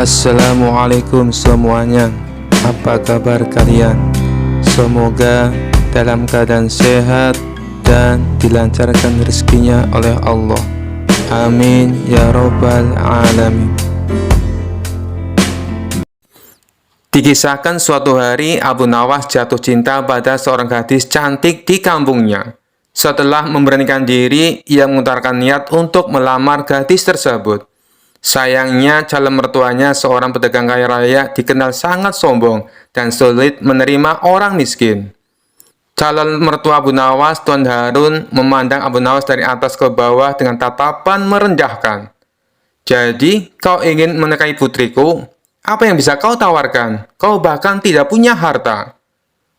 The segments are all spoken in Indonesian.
Assalamualaikum semuanya. Apa kabar kalian? Semoga dalam keadaan sehat dan dilancarkan rezekinya oleh Allah. Amin ya robbal alamin. Dikisahkan suatu hari Abu Nawas jatuh cinta pada seorang gadis cantik di kampungnya. Setelah memberanikan diri, ia mengutarakan niat untuk melamar gadis tersebut. Sayangnya, calon mertuanya seorang pedagang kaya raya dikenal sangat sombong dan sulit menerima orang miskin. Calon mertua Abu Nawas, Tuan Harun, memandang Abu Nawas dari atas ke bawah dengan tatapan merendahkan. "Jadi, kau ingin menikahi putriku? Apa yang bisa kau tawarkan? Kau bahkan tidak punya harta."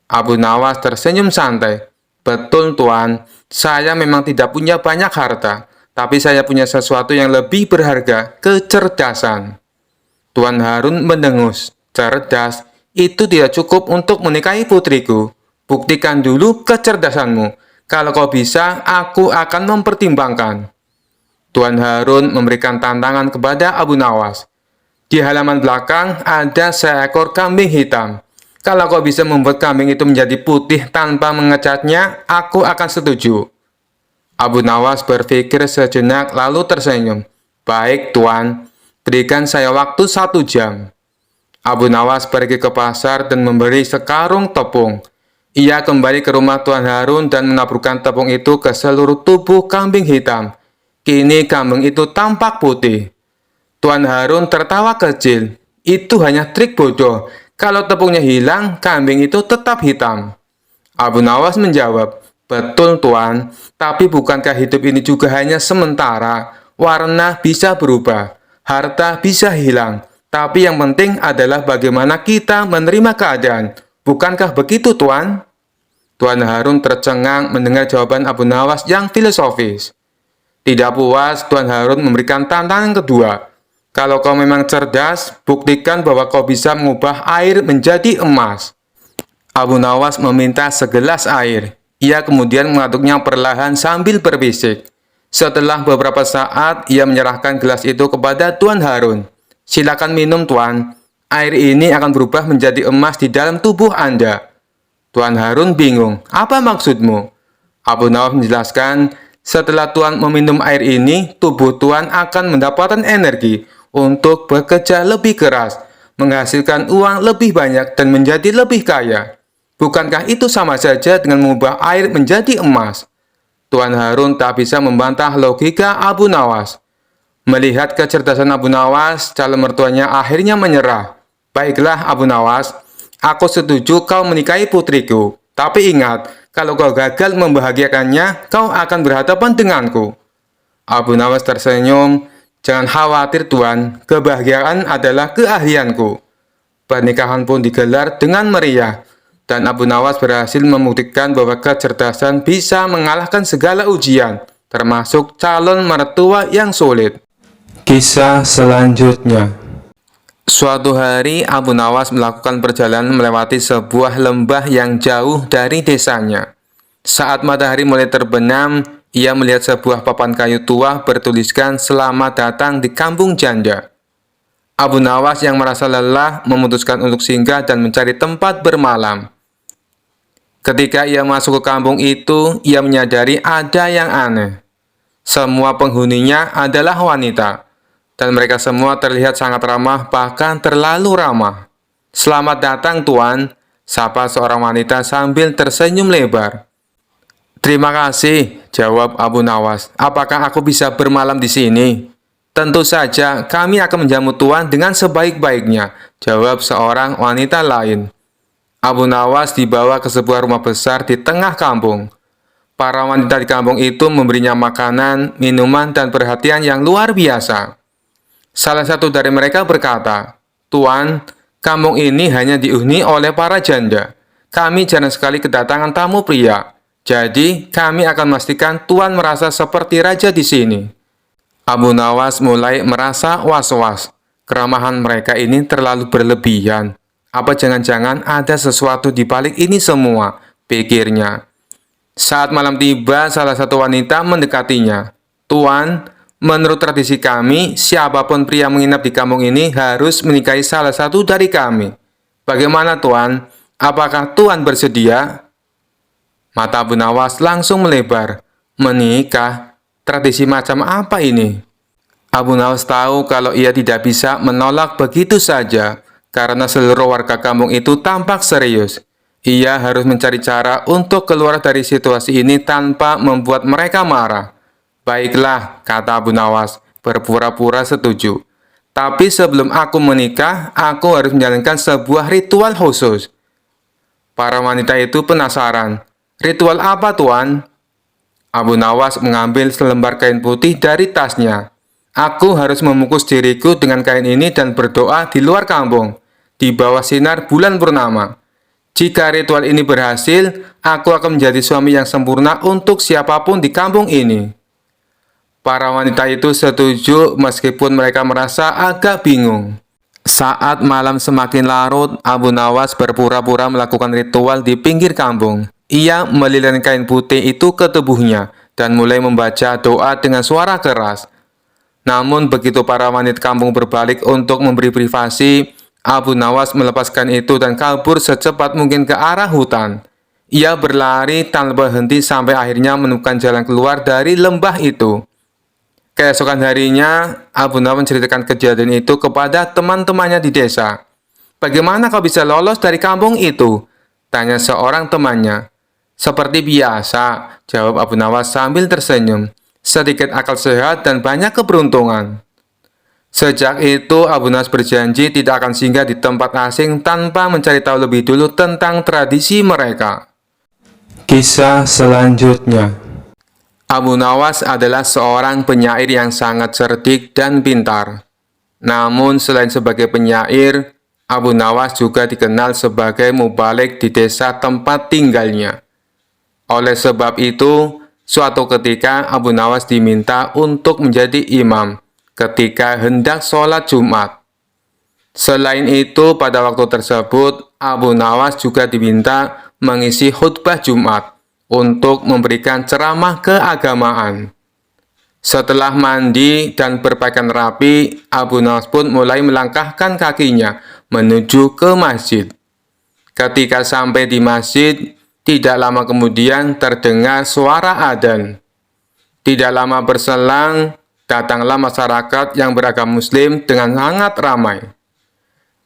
Abu Nawas tersenyum santai. "Betul, Tuan. Saya memang tidak punya banyak harta. Tapi saya punya sesuatu yang lebih berharga, kecerdasan." Tuan Harun mendengus. "Cerdas? Itu tidak cukup untuk menikahi putriku. Buktikan dulu kecerdasanmu. Kalau kau bisa, aku akan mempertimbangkan." Tuan Harun memberikan tantangan kepada Abu Nawas. "Di halaman belakang ada seekor kambing hitam. Kalau kau bisa membuat kambing itu menjadi putih tanpa mengecatnya, aku akan setuju." Abu Nawas berpikir sejenak lalu tersenyum. "Baik, Tuan. Berikan saya waktu 1 jam." Abu Nawas pergi ke pasar dan membeli sekarung tepung. Ia kembali ke rumah Tuan Harun dan menaburkan tepung itu ke seluruh tubuh kambing hitam. Kini kambing itu tampak putih. Tuan Harun tertawa kecil. "Itu hanya trik bodoh. Kalau tepungnya hilang, kambing itu tetap hitam." Abu Nawas menjawab, "Betul, Tuan. Tapi bukankah hidup ini juga hanya sementara? Warna bisa berubah, harta bisa hilang. Tapi yang penting adalah bagaimana kita menerima keadaan. Bukankah begitu, Tuan?" Tuan Harun tercengang mendengar jawaban Abu Nawas yang filosofis. Tidak puas, Tuan Harun memberikan tantangan kedua. "Kalau kau memang cerdas, buktikan bahwa kau bisa mengubah air menjadi emas." Abu Nawas meminta segelas air. Ia kemudian mengaduknya perlahan sambil berbisik. Setelah beberapa saat, ia menyerahkan gelas itu kepada Tuan Harun. "Silakan minum, Tuan. Air ini akan berubah menjadi emas di dalam tubuh Anda." Tuan Harun bingung. "Apa maksudmu?" Abu Nawas menjelaskan, "Setelah Tuan meminum air ini, tubuh Tuan akan mendapatkan energi untuk bekerja lebih keras, menghasilkan uang lebih banyak, dan menjadi lebih kaya. Bukankah itu sama saja dengan mengubah air menjadi emas?" Tuan Harun tak bisa membantah logika Abu Nawas. Melihat kecerdasan Abu Nawas, calon mertuanya akhirnya menyerah. "Baiklah, Abu Nawas, aku setuju kau menikahi putriku. Tapi ingat, kalau kau gagal membahagiakannya, kau akan berhadapan denganku." Abu Nawas tersenyum. "Jangan khawatir, Tuan. Kebahagiaan adalah keahlianku." Pernikahan pun digelar dengan meriah. Dan Abu Nawas berhasil membuktikan bahwa kecerdasan bisa mengalahkan segala ujian, termasuk calon mertua yang sulit. Kisah selanjutnya. Suatu hari, Abu Nawas melakukan perjalanan melewati sebuah lembah yang jauh dari desanya. Saat matahari mulai terbenam, ia melihat sebuah papan kayu tua bertuliskan "Selamat datang di Kampung Janda." Abu Nawas yang merasa lelah memutuskan untuk singgah dan mencari tempat bermalam. Ketika ia masuk ke kampung itu, ia menyadari ada yang aneh. Semua penghuninya adalah wanita, dan mereka semua terlihat sangat ramah, bahkan terlalu ramah. "Selamat datang, Tuan," sapa seorang wanita sambil tersenyum lebar. "Terima kasih," jawab Abu Nawas. "Apakah aku bisa bermalam di sini?" "Tentu saja, kami akan menjamu Tuan dengan sebaik-baiknya," jawab seorang wanita lain. Abu Nawas dibawa ke sebuah rumah besar di tengah kampung. Para wanita di kampung itu memberinya makanan, minuman, dan perhatian yang luar biasa. Salah satu dari mereka berkata, "Tuan, kampung ini hanya dihuni oleh para janda. Kami jarang sekali kedatangan tamu pria. Jadi, kami akan memastikan Tuan merasa seperti raja di sini." Abu Nawas mulai merasa was-was. Keramahan mereka ini terlalu berlebihan. Apa jangan-jangan ada sesuatu di balik ini semua, pikirnya. Saat malam tiba, salah satu wanita mendekatinya. "Tuan, menurut tradisi kami, siapapun pria menginap di kampung ini harus menikahi salah satu dari kami. Bagaimana Tuan? Apakah Tuan bersedia?" Mata Abu Nawas langsung melebar. Menikah? Tradisi macam apa ini? Abu Nawas tahu kalau ia tidak bisa menolak begitu saja, karena seluruh warga kampung itu tampak serius. Ia harus mencari cara untuk keluar dari situasi ini tanpa membuat mereka marah. "Baiklah," kata Abu Nawas, berpura-pura setuju. "Tapi sebelum aku menikah, aku harus menjalankan sebuah ritual khusus." Para wanita itu penasaran. "Ritual apa, Tuan?" Abu Nawas mengambil selembar kain putih dari tasnya. "Aku harus membungkus diriku dengan kain ini dan berdoa di luar kampung, di bawah sinar bulan purnama. Jika ritual ini berhasil, aku akan menjadi suami yang sempurna untuk siapapun di kampung ini." Para wanita itu setuju meskipun mereka merasa agak bingung. Saat malam semakin larut, Abu Nawas berpura-pura melakukan ritual di pinggir kampung. Ia melilitkan kain putih itu ke tubuhnya dan mulai membaca doa dengan suara keras. Namun begitu para wanita kampung berbalik untuk memberi privasi, Abu Nawas melepaskan itu dan kabur secepat mungkin ke arah hutan. Ia berlari tanpa henti sampai akhirnya menemukan jalan keluar dari lembah itu. Keesokan harinya, Abu Nawas menceritakan kejadian itu kepada teman-temannya di desa. "Bagaimana kau bisa lolos dari kampung itu?" tanya seorang temannya. "Seperti biasa," jawab Abu Nawas sambil tersenyum. "Sedikit akal sehat dan banyak keberuntungan." Sejak itu, Abu Nawas berjanji tidak akan singgah di tempat asing tanpa mencari tahu lebih dulu tentang tradisi mereka. Kisah selanjutnya. Abu Nawas adalah seorang penyair yang sangat cerdik dan pintar. Namun selain sebagai penyair, Abu Nawas juga dikenal sebagai mubalik di desa tempat tinggalnya. Oleh sebab itu, suatu ketika Abu Nawas diminta untuk menjadi imam ketika hendak sholat Jumat. Selain itu, pada waktu tersebut, Abu Nawas juga diminta mengisi khutbah Jumat untuk memberikan ceramah keagamaan. Setelah mandi dan berpakaian rapi, Abu Nawas pun mulai melangkahkan kakinya menuju ke masjid. Ketika sampai di masjid, tidak lama kemudian terdengar suara adzan. Tidak lama berselang, datanglah masyarakat yang beragama Muslim dengan sangat ramai.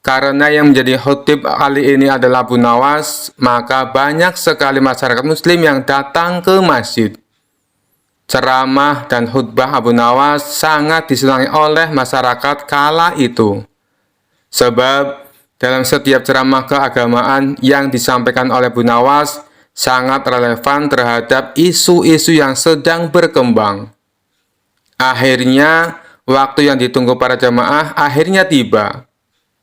Karena yang menjadi khotib kali ini adalah Abu Nawas, maka banyak sekali masyarakat Muslim yang datang ke masjid. Ceramah dan khutbah Abu Nawas sangat disenangi oleh masyarakat kala itu. Sebab dalam setiap ceramah keagamaan yang disampaikan oleh Abu Nawas sangat relevan terhadap isu-isu yang sedang berkembang. Akhirnya, waktu yang ditunggu para jamaah akhirnya tiba.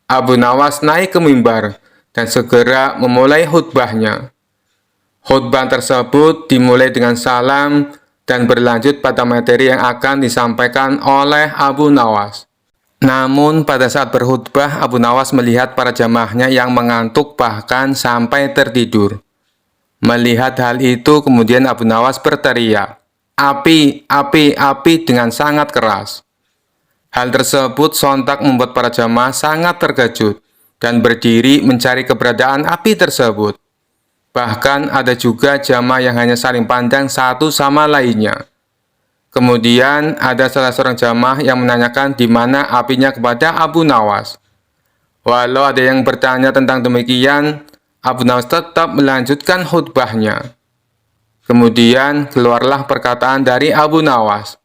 Abu Nawas naik ke mimbar dan segera memulai khutbahnya. Khutbah tersebut dimulai dengan salam dan berlanjut pada materi yang akan disampaikan oleh Abu Nawas. Namun pada saat berkhutbah, Abu Nawas melihat para jamaahnya yang mengantuk bahkan sampai tertidur. Melihat hal itu, kemudian Abu Nawas berteriak, "Api, api, api," dengan sangat keras. Hal tersebut sontak membuat para jamaah sangat terkejut dan berdiri mencari keberadaan api tersebut. Bahkan ada juga jamaah yang hanya saling pandang satu sama lainnya. Kemudian ada salah seorang jamaah yang menanyakan di mana apinya kepada Abu Nawas. Walau ada yang bertanya tentang demikian, Abu Nawas tetap melanjutkan khutbahnya. Kemudian keluarlah perkataan dari Abu Nawas.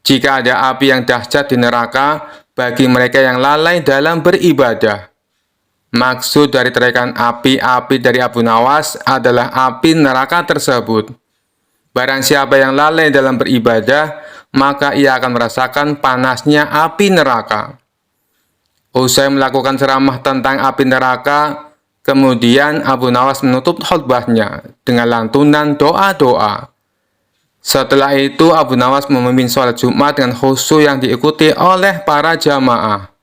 "Jika ada api yang dahsyat di neraka bagi mereka yang lalai dalam beribadah." Maksud dari teriakan api-api dari Abu Nawas adalah api neraka tersebut. Barang siapa yang lalai dalam beribadah, maka ia akan merasakan panasnya api neraka. Usai melakukan ceramah tentang api neraka, kemudian Abu Nawas menutup khutbahnya dengan lantunan doa-doa. Setelah itu, Abu Nawas memimpin sholat Jumat dengan khusyuk yang diikuti oleh para jamaah.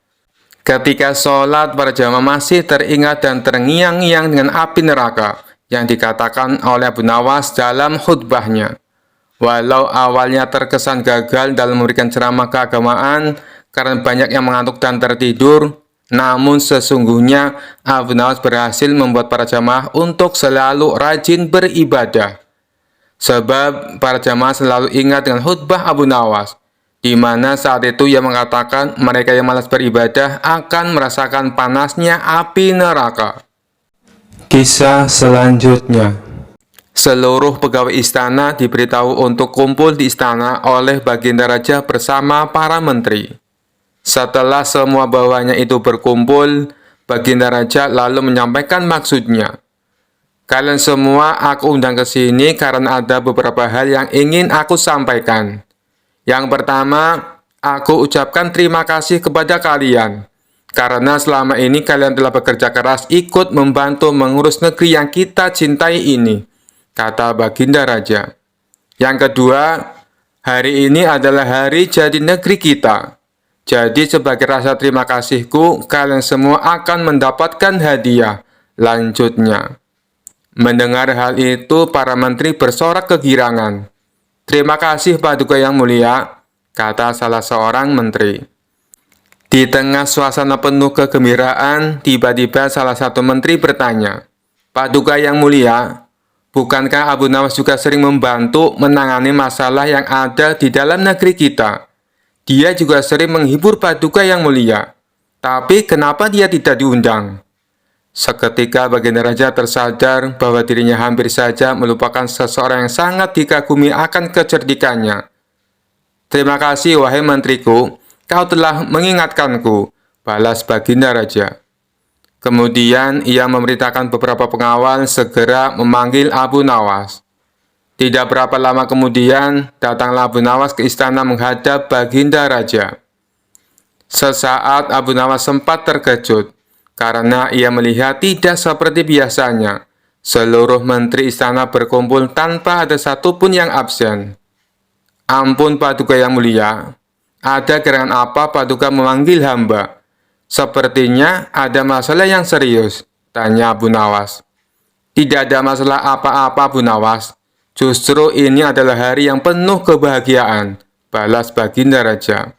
Ketika sholat, para jamaah masih teringat dan terngiang-ngiang dengan api neraka yang dikatakan oleh Abu Nawas dalam khutbahnya. Walau awalnya terkesan gagal dalam memberikan ceramah keagamaan karena banyak yang mengantuk dan tertidur, namun sesungguhnya Abu Nawas berhasil membuat para jamaah untuk selalu rajin beribadah. Sebab para jamaah selalu ingat dengan khutbah Abu Nawas, di mana saat itu ia mengatakan mereka yang malas beribadah akan merasakan panasnya api neraka. Kisah selanjutnya. Seluruh pegawai istana diberitahu untuk kumpul di istana oleh Baginda Raja bersama para menteri. Setelah semua bawahannya itu berkumpul, Baginda Raja lalu menyampaikan maksudnya. Kalian semua aku undang ke sini karena ada beberapa hal yang ingin aku sampaikan. Yang pertama, aku ucapkan terima kasih kepada kalian. Karena selama ini kalian telah bekerja keras ikut membantu mengurus negeri yang kita cintai ini, kata Baginda Raja. Yang kedua, hari ini adalah hari jadi negeri kita. Jadi sebagai rasa terima kasihku, kalian semua akan mendapatkan hadiah. Lanjutnya. Mendengar hal itu, para menteri bersorak kegirangan. Terima kasih Paduka yang mulia, kata salah seorang menteri. Di tengah suasana penuh kegembiraan, tiba-tiba salah satu menteri bertanya, Paduka yang mulia, bukankah Abu Nawas juga sering membantu menangani masalah yang ada di dalam negeri kita? Dia juga sering menghibur Paduka yang mulia. Tapi kenapa dia tidak diundang? Seketika Baginda Raja tersadar bahwa dirinya hampir saja melupakan seseorang yang sangat dikagumi akan kecerdikannya. Terima kasih wahai menteriku, kau telah mengingatkanku, balas Baginda Raja. Kemudian ia memerintahkan beberapa pengawal segera memanggil Abu Nawas. Tidak berapa lama kemudian, datanglah Abu Nawas ke istana menghadap Baginda Raja. Sesaat Abu Nawas sempat terkejut, karena ia melihat tidak seperti biasanya. Seluruh menteri istana berkumpul tanpa ada satupun yang absen. Ampun Paduka yang mulia, ada gerangan apa Paduka memanggil hamba? Sepertinya ada masalah yang serius, tanya Abu Nawas. Tidak ada masalah apa-apa Abu Nawas. Justru ini adalah hari yang penuh kebahagiaan, balas Baginda Raja.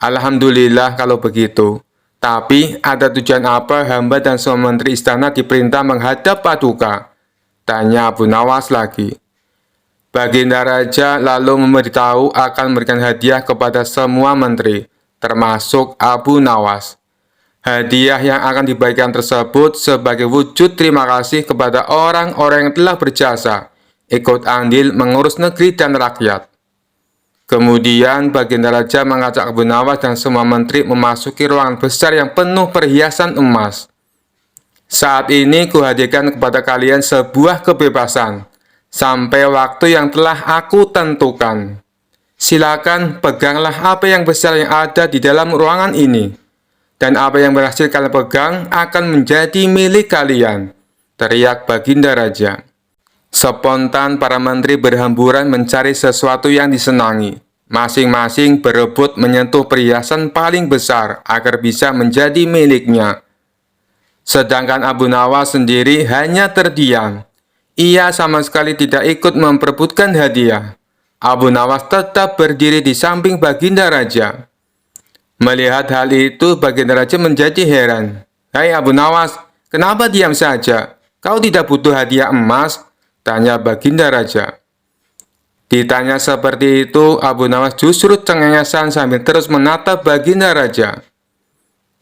Alhamdulillah kalau begitu. Tapi ada tujuan apa hamba dan semua menteri istana diperintah menghadap Paduka? Tanya Abu Nawas lagi. Baginda Raja lalu memberitahu akan memberikan hadiah kepada semua menteri, termasuk Abu Nawas. Hadiah yang akan dibagikan tersebut sebagai wujud terima kasih kepada orang-orang yang telah berjasa, ikut andil mengurus negeri dan rakyat. Kemudian Baginda Raja mengajak Abu Nawas dan semua menteri memasuki ruangan besar yang penuh perhiasan emas. Saat ini kuhadirkan kepada kalian sebuah kebebasan, sampai waktu yang telah aku tentukan. Silakan peganglah apa yang besar yang ada di dalam ruangan ini. Dan apa yang berhasil kalian pegang akan menjadi milik kalian, teriak Baginda Raja. Spontan para menteri berhamburan mencari sesuatu yang disenangi. Masing-masing berebut menyentuh perhiasan paling besar agar bisa menjadi miliknya. Sedangkan Abu Nawas sendiri hanya terdiam. Ia sama sekali tidak ikut memperebutkan hadiah. Abu Nawas tetap berdiri di samping Baginda Raja. Melihat hal itu, Baginda Raja menjadi heran. Hai Abu Nawas, kenapa diam saja? Kau tidak butuh hadiah emas? Tanya Baginda Raja. Ditanya seperti itu, Abu Nawas justru cengengesan sambil terus menatap Baginda Raja.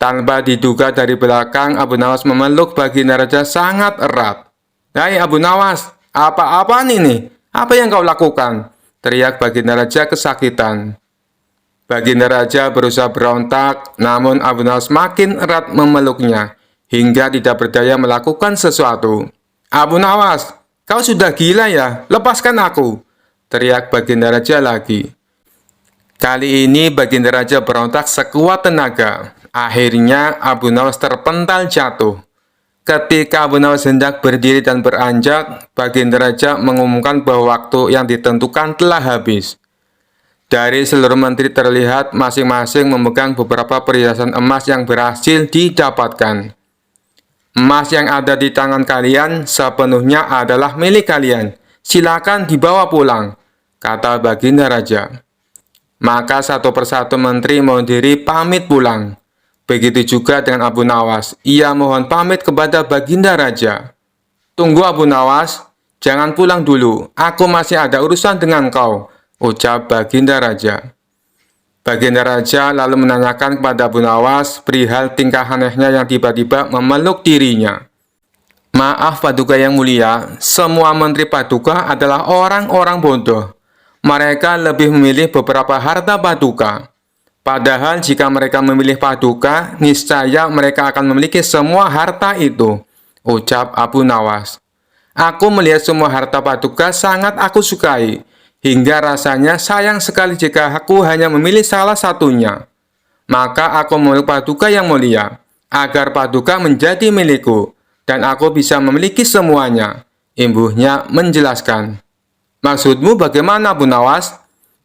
Tanpa diduga dari belakang, Abu Nawas memeluk Baginda Raja sangat erat. Hai Abu Nawas, apa-apaan ini? Apa yang kau lakukan? Teriak Baginda Raja kesakitan. Baginda Raja berusaha berontak, namun Abu Nawas makin erat memeluknya, hingga tidak berdaya melakukan sesuatu. Abu Nawas, kau sudah gila ya? Lepaskan aku! Teriak Baginda Raja lagi. Kali ini Baginda Raja berontak sekuat tenaga. Akhirnya Abu Nawas terpental jatuh. Ketika Abu Nawas hendak berdiri dan beranjak, Baginda Raja mengumumkan bahwa waktu yang ditentukan telah habis. Dari seluruh menteri terlihat masing-masing memegang beberapa perhiasan emas yang berhasil didapatkan. Emas yang ada di tangan kalian sepenuhnya adalah milik kalian. Silakan dibawa pulang, kata Baginda Raja. Maka satu persatu menteri mohon diri pamit pulang. Begitu juga dengan Abu Nawas, ia mohon pamit kepada Baginda Raja. Tunggu Abu Nawas, jangan pulang dulu, aku masih ada urusan dengan kau, ucap Baginda Raja. Baginda Raja lalu menanyakan kepada Abu Nawas perihal tingkah anehnya yang tiba-tiba memeluk dirinya. Maaf Paduka yang mulia, semua menteri Paduka adalah orang-orang bodoh. Mereka lebih memilih beberapa harta Paduka. Padahal jika mereka memilih Paduka, niscaya mereka akan memiliki semua harta itu, ucap Abu Nawas. Aku melihat semua harta Paduka sangat aku sukai, hingga rasanya sayang sekali jika aku hanya memilih salah satunya. Maka aku memeluk Paduka yang mulia, agar Paduka menjadi milikku, dan aku bisa memiliki semuanya, imbuhnya menjelaskan. Maksudmu bagaimana Abu Nawas?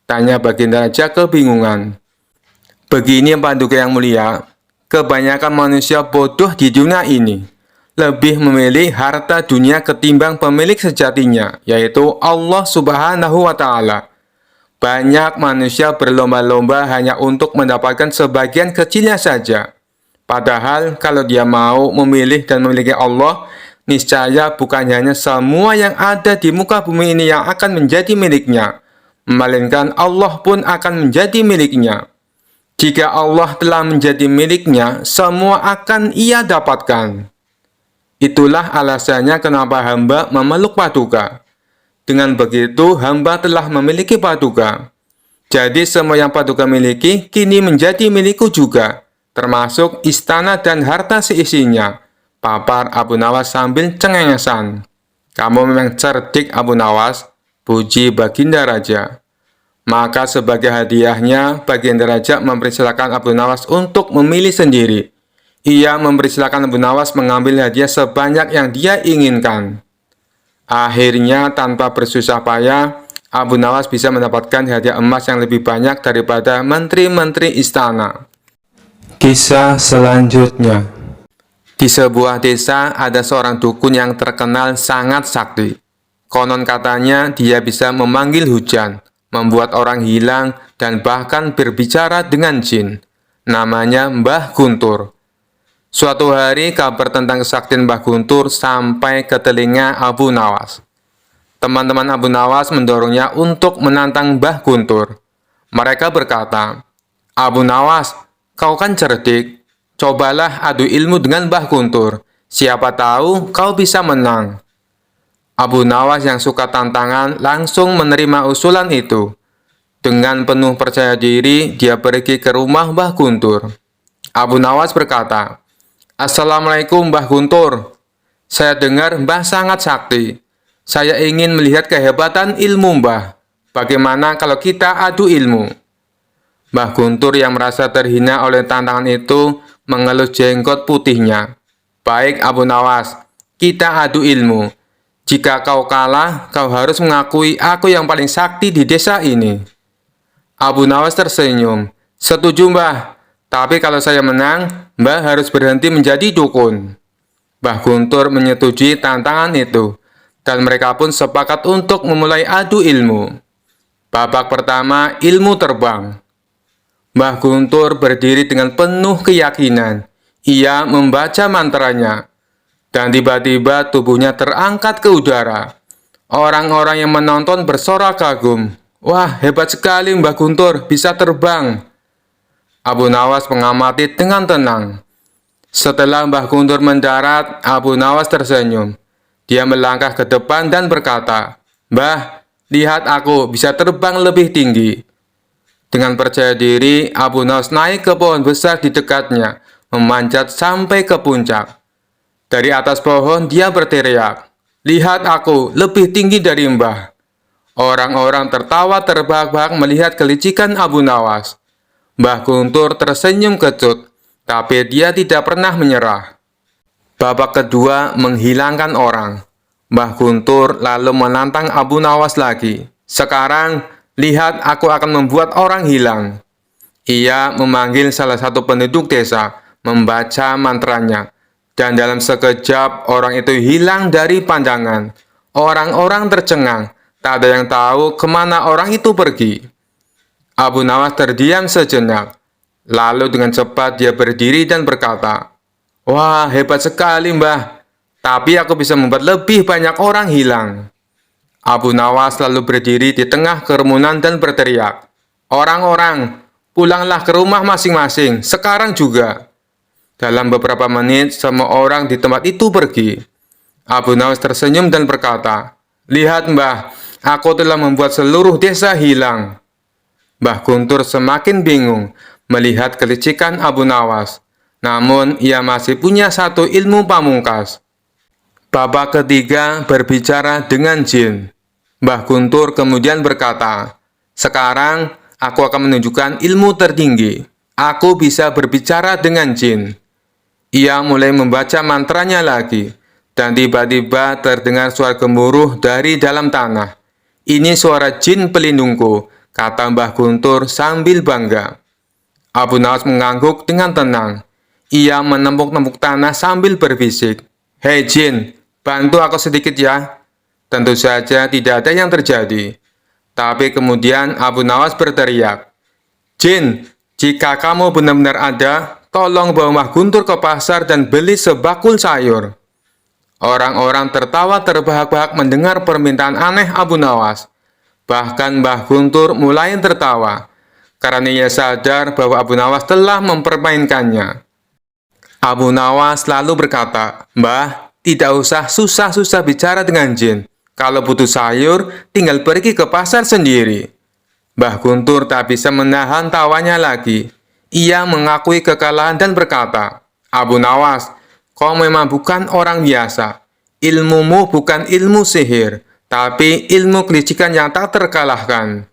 Tanya Baginda Raja kebingungan. Begini Paduka yang mulia, kebanyakan manusia bodoh di dunia ini lebih memilih harta dunia ketimbang pemilik sejatinya, yaitu Allah Subhanahu wa Ta'ala. Banyak manusia berlomba-lomba hanya untuk mendapatkan sebagian kecilnya saja. Padahal kalau dia mau memilih dan memiliki Allah, niscaya bukan hanya semua yang ada di muka bumi ini yang akan menjadi miliknya, melainkan Allah pun akan menjadi miliknya. Jika Allah telah menjadi miliknya, semua akan ia dapatkan. Itulah alasannya kenapa hamba memeluk Paduka. Dengan begitu, hamba telah memiliki Paduka. Jadi semua yang Paduka miliki kini menjadi milikku juga, termasuk istana dan harta seisinya, papar Abu Nawas sambil cengengesan. Kamu memang cerdik Abu Nawas, puji Baginda Raja. Maka sebagai hadiahnya, Baginda Raja mempersilakan Abu Nawas untuk memilih sendiri. Ia mempersilakan Abu Nawas mengambil hadiah sebanyak yang dia inginkan. Akhirnya tanpa bersusah payah, Abu Nawas bisa mendapatkan hadiah emas yang lebih banyak daripada menteri-menteri istana. Kisah selanjutnya. Di sebuah desa ada seorang dukun yang terkenal sangat sakti. Konon katanya dia bisa memanggil hujan, membuat orang hilang, dan bahkan berbicara dengan jin. Namanya Mbah Guntur. Suatu hari kabar tentang kesaktian Mbah Guntur sampai ke telinga Abu Nawas. Teman-teman Abu Nawas mendorongnya untuk menantang Mbah Guntur. Mereka berkata, Abu Nawas, kau kan cerdik. Cobalah adu ilmu dengan Mbah Guntur. Siapa tahu kau bisa menang. Abu Nawas yang suka tantangan langsung menerima usulan itu. Dengan penuh percaya diri, dia pergi ke rumah Mbah Guntur. Abu Nawas berkata, Assalamualaikum Mbah Guntur. Saya dengar Mbah sangat sakti. Saya ingin melihat kehebatan ilmu Mbah. Bagaimana kalau kita adu ilmu? Mbah Guntur yang merasa terhina oleh tantangan itu mengelus jenggot putihnya. Baik Abu Nawas, kita adu ilmu. Jika kau kalah, kau harus mengakui aku yang paling sakti di desa ini. Abu Nawas tersenyum. Setuju Mbah, tapi kalau saya menang, Mbah harus berhenti menjadi dukun. Mbah Guntur menyetujui tantangan itu, dan mereka pun sepakat untuk memulai adu ilmu. Babak pertama, ilmu terbang. Mbah Guntur berdiri dengan penuh keyakinan. Ia membaca mantranya, dan tiba-tiba tubuhnya terangkat ke udara. Orang-orang yang menonton bersorak kagum. Wah, hebat sekali Mbah Guntur, bisa terbang. Abu Nawas mengamati dengan tenang. Setelah Mbah Guntur mendarat, Abu Nawas tersenyum. Dia melangkah ke depan dan berkata, Mbah, lihat aku bisa terbang lebih tinggi. Dengan percaya diri, Abu Nawas naik ke pohon besar di dekatnya, memanjat sampai ke puncak. Dari atas pohon, dia berteriak, Lihat aku, lebih tinggi dari Mbah. Orang-orang tertawa terbahak-bahak melihat kelicikan Abu Nawas. Mbah Guntur tersenyum kecut, tapi dia tidak pernah menyerah. Babak kedua, menghilangkan orang. Mbah Guntur lalu menantang Abu Nawas lagi. Sekarang, lihat aku akan membuat orang hilang. Ia memanggil salah satu penduduk desa, membaca mantranya, dan dalam sekejap orang itu hilang dari pandangan. Orang-orang tercengang, Tak ada yang tahu kemana orang itu pergi. Abu Nawas terdiam sejenak. Lalu dengan cepat dia berdiri dan berkata, "Wah, hebat sekali, Mbah. Tapi aku bisa membuat lebih banyak orang hilang." Abu Nawas lalu berdiri di tengah kerumunan dan berteriak, "Orang-orang, pulanglah ke rumah masing-masing, sekarang juga." Dalam beberapa menit, semua orang di tempat itu pergi. Abu Nawas tersenyum dan berkata, "Lihat, Mbah, aku telah membuat seluruh desa hilang." Mbah Guntur semakin bingung melihat kelicikan Abu Nawas. Namun, ia masih punya satu ilmu pamungkas. Babak ketiga berbicara dengan jin. Mbah Guntur kemudian berkata, "Sekarang aku akan menunjukkan ilmu tertinggi. Aku bisa berbicara dengan jin." Ia mulai membaca mantranya lagi, dan tiba-tiba terdengar suara gemuruh dari dalam tanah. "Ini suara jin pelindungku," kata Mbah Guntur sambil bangga. Abu Nawas mengangguk dengan tenang. Ia menempuk-nempuk tanah sambil berbisik, "Hei jin, bantu aku sedikit ya." Tentu saja tidak ada yang terjadi. Tapi kemudian Abu Nawas berteriak, "Jin, jika kamu benar-benar ada, tolong bawa Mbah Guntur ke pasar dan beli sebakul sayur." Orang-orang tertawa terbahak-bahak mendengar permintaan aneh Abu Nawas. Bahkan Mbah Guntur mulai tertawa, karena ia sadar bahwa Abu Nawas telah mempermainkannya. Abu Nawas lalu berkata, "Mbah, tidak usah susah-susah bicara dengan jin. Kalau butuh sayur, tinggal pergi ke pasar sendiri." Mbah Guntur tak bisa menahan tawanya lagi. Ia mengakui kekalahan dan berkata, "Abu Nawas, kau memang bukan orang biasa. Ilmumu bukan ilmu sihir, tapi ilmu kelicikan yang tak terkalahkan."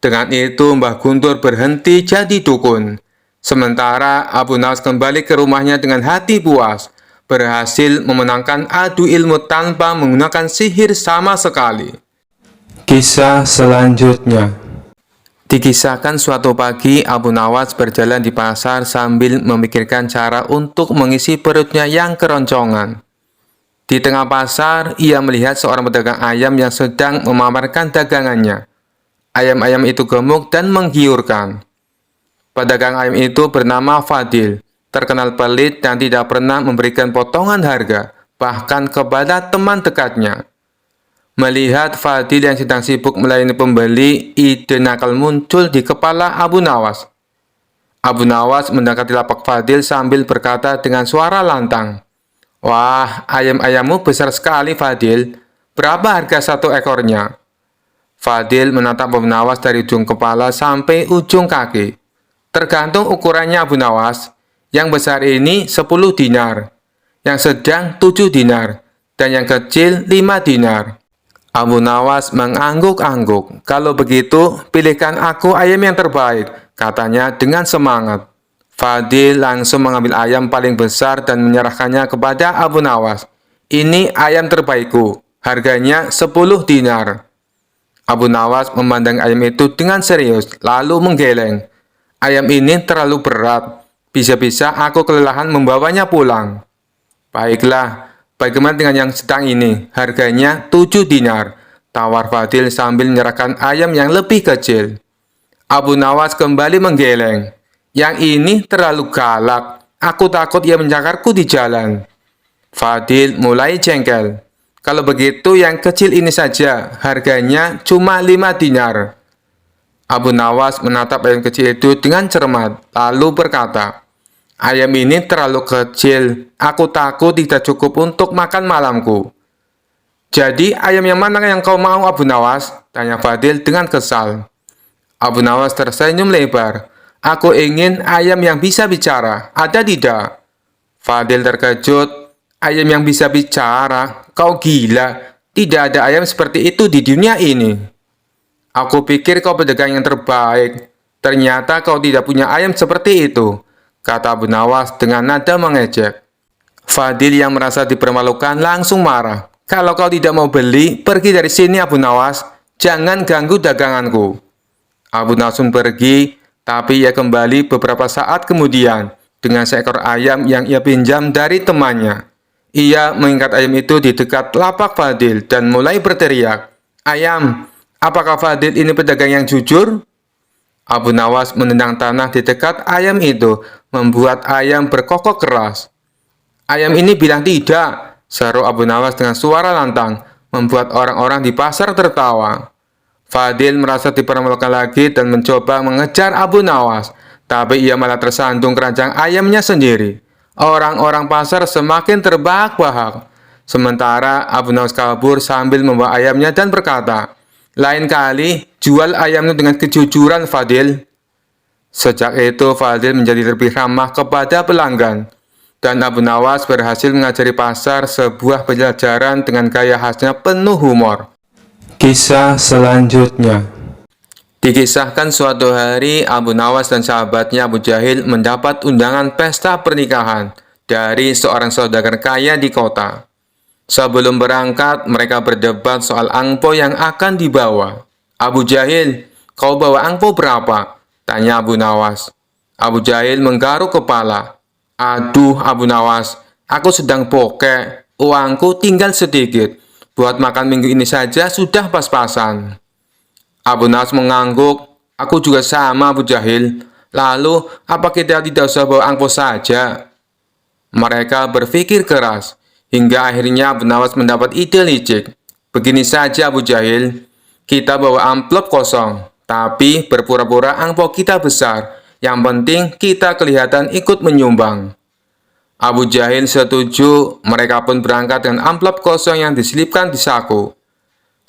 Dengan itu Mbah Guntur berhenti jadi dukun. Sementara Abu Nawas kembali ke rumahnya dengan hati puas, berhasil memenangkan adu ilmu tanpa menggunakan sihir sama sekali. Kisah selanjutnya. Dikisahkan suatu pagi Abu Nawas berjalan di pasar sambil memikirkan cara untuk mengisi perutnya yang keroncongan. Di tengah pasar, ia melihat seorang pedagang ayam yang sedang memamerkan dagangannya. Ayam-ayam itu gemuk dan menggiurkan. Pedagang ayam itu bernama Fadil, terkenal pelit dan tidak pernah memberikan potongan harga, bahkan kepada teman dekatnya. Melihat Fadil yang sedang sibuk melayani pembeli, ide nakal muncul di kepala Abu Nawas. Abu Nawas mendekati lapak Fadil sambil berkata dengan suara lantang, "Wah, ayam-ayammu besar sekali, Fadil. Berapa harga satu ekornya?" Fadil menatap Abu Nawas dari ujung kepala sampai ujung kaki. "Tergantung ukurannya, Abu Nawas. Yang besar ini 10 dinar, yang sedang 7 dinar, dan yang kecil 5 dinar. Abu Nawas mengangguk-angguk. "Kalau begitu, pilihkan aku ayam yang terbaik," katanya dengan semangat. Fadil langsung mengambil ayam paling besar dan menyerahkannya kepada Abu Nawas. "Ini ayam terbaikku, harganya 10 dinar." Abu Nawas memandang ayam itu dengan serius, lalu menggeleng. "Ayam ini terlalu berat. Bisa-bisa aku kelelahan membawanya pulang." "Baiklah, bagaimana dengan yang sedang ini? Harganya 7 dinar, tawar Fadil sambil menyerahkan ayam yang lebih kecil. Abu Nawas kembali menggeleng. "Yang ini terlalu galak. Aku takut ia mencakarku di jalan." Fadil mulai jengkel. "Kalau begitu yang kecil ini saja, harganya cuma 5 dinar. Abu Nawas menatap ayam kecil itu dengan cermat, lalu berkata, "Ayam ini terlalu kecil. Aku takut tidak cukup untuk makan malamku." "Jadi ayam yang mana yang kau mau, Abu Nawas?" tanya Fadil dengan kesal. Abu Nawas tersenyum lebar. "Aku ingin ayam yang bisa bicara. Ada tidak?" Fadil terkejut. "Ayam yang bisa bicara? Kau gila. Tidak ada ayam seperti itu di dunia ini." "Aku pikir kau pedagang yang terbaik. Ternyata kau tidak punya ayam seperti itu," kata Abu Nawas dengan nada mengejek. Fadil yang merasa dipermalukan langsung marah. "Kalau kau tidak mau beli, pergi dari sini, Abu Nawas. Jangan ganggu daganganku." Abu Nawas pun pergi, tapi ia kembali beberapa saat kemudian dengan seekor ayam yang ia pinjam dari temannya. Ia mengikat ayam itu di dekat lapak Fadil dan mulai berteriak, Ayam, apakah Fadil ini pedagang yang jujur? Abu Nawas menendang tanah di dekat ayam itu, membuat ayam berkokok keras. Ayam ini bilang tidak, seru Abu Nawas dengan suara lantang, membuat orang-orang di pasar tertawa. Fadil merasa dipermalukan lagi dan mencoba mengejar Abu Nawas, tapi ia malah tersandung keranjang ayamnya sendiri. Orang-orang pasar semakin terbahak-bahak. Sementara Abu Nawas kabur sambil membawa ayamnya dan berkata, "Lain kali, jual ayammu dengan kejujuran, Fadil." Sejak itu, Fadil menjadi lebih ramah kepada pelanggan. Dan Abu Nawas berhasil mengajari pasar sebuah pelajaran dengan gaya khasnya penuh humor. Kisah selanjutnya. Dikisahkan suatu hari, Abu Nawas dan sahabatnya Abu Jahil mendapat undangan pesta pernikahan dari seorang saudagar kaya di kota. Sebelum berangkat, mereka berdebat soal angpau yang akan dibawa. "Abu Jahil, kau bawa angpau berapa?" tanya Abu Nawas. Abu Jahil menggaruk kepala. "Aduh, Abu Nawas, aku sedang bokeh. Uangku tinggal sedikit. Buat makan minggu ini saja sudah pas-pasan." Abu Nawas mengangguk. "Aku juga sama, Abu Jahil. Lalu, apa kita tidak usah bawa angpau saja?" Mereka berpikir keras. Hingga akhirnya Abu Nawas mendapat ide licik. "Begini saja, Abu Jahil. Kita bawa amplop kosong, tapi berpura-pura angpau kita besar. Yang penting kita kelihatan ikut menyumbang." Abu Jahil setuju. Mereka pun berangkat dengan amplop kosong yang diselipkan di saku.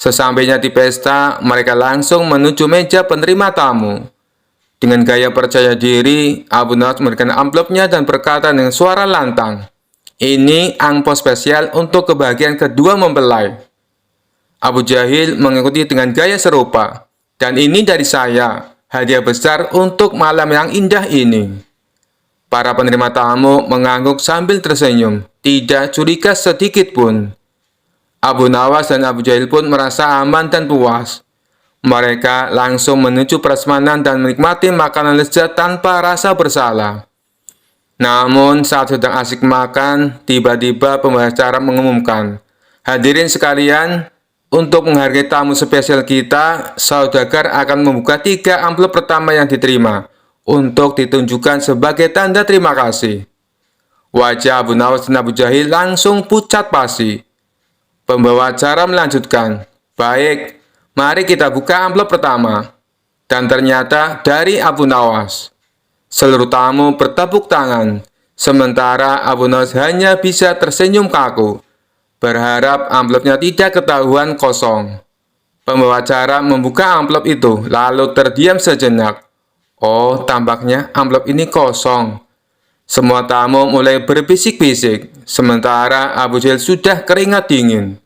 Sesampainya di pesta, mereka langsung menuju meja penerima tamu. Dengan gaya percaya diri, Abu Nawas memberikan amplopnya dan berkata dengan suara lantang, "Ini angpau spesial untuk kebahagiaan kedua mempelai." Abu Jahil mengikuti dengan gaya serupa. "Dan ini dari saya, hadiah besar untuk malam yang indah ini." Para penerima tamu mengangguk sambil tersenyum, tidak curiga sedikit pun. Abu Nawas dan Abu Jahil pun merasa aman dan puas. Mereka langsung menuju prasmanan dan menikmati makanan lezat tanpa rasa bersalah. Namun, saat sedang asik makan, tiba-tiba pembawa acara mengumumkan, "Hadirin sekalian, untuk menghargai tamu spesial kita, saudagar akan membuka 3 amplop pertama yang diterima, untuk ditunjukkan sebagai tanda terima kasih." Wajah Abu Nawas dan Abu Jahil langsung pucat pasi. Pembawa acara melanjutkan, "Baik, mari kita buka amplop pertama." Dan ternyata dari Abu Nawas. Seluruh tamu bertepuk tangan, sementara Abu Nawas hanya bisa tersenyum kaku, berharap amplopnya tidak ketahuan kosong. Pembawa acara membuka amplop itu, lalu terdiam sejenak. Oh, tampaknya amplop ini kosong. Semua tamu mulai berbisik-bisik, sementara Abu Jahil sudah keringat dingin.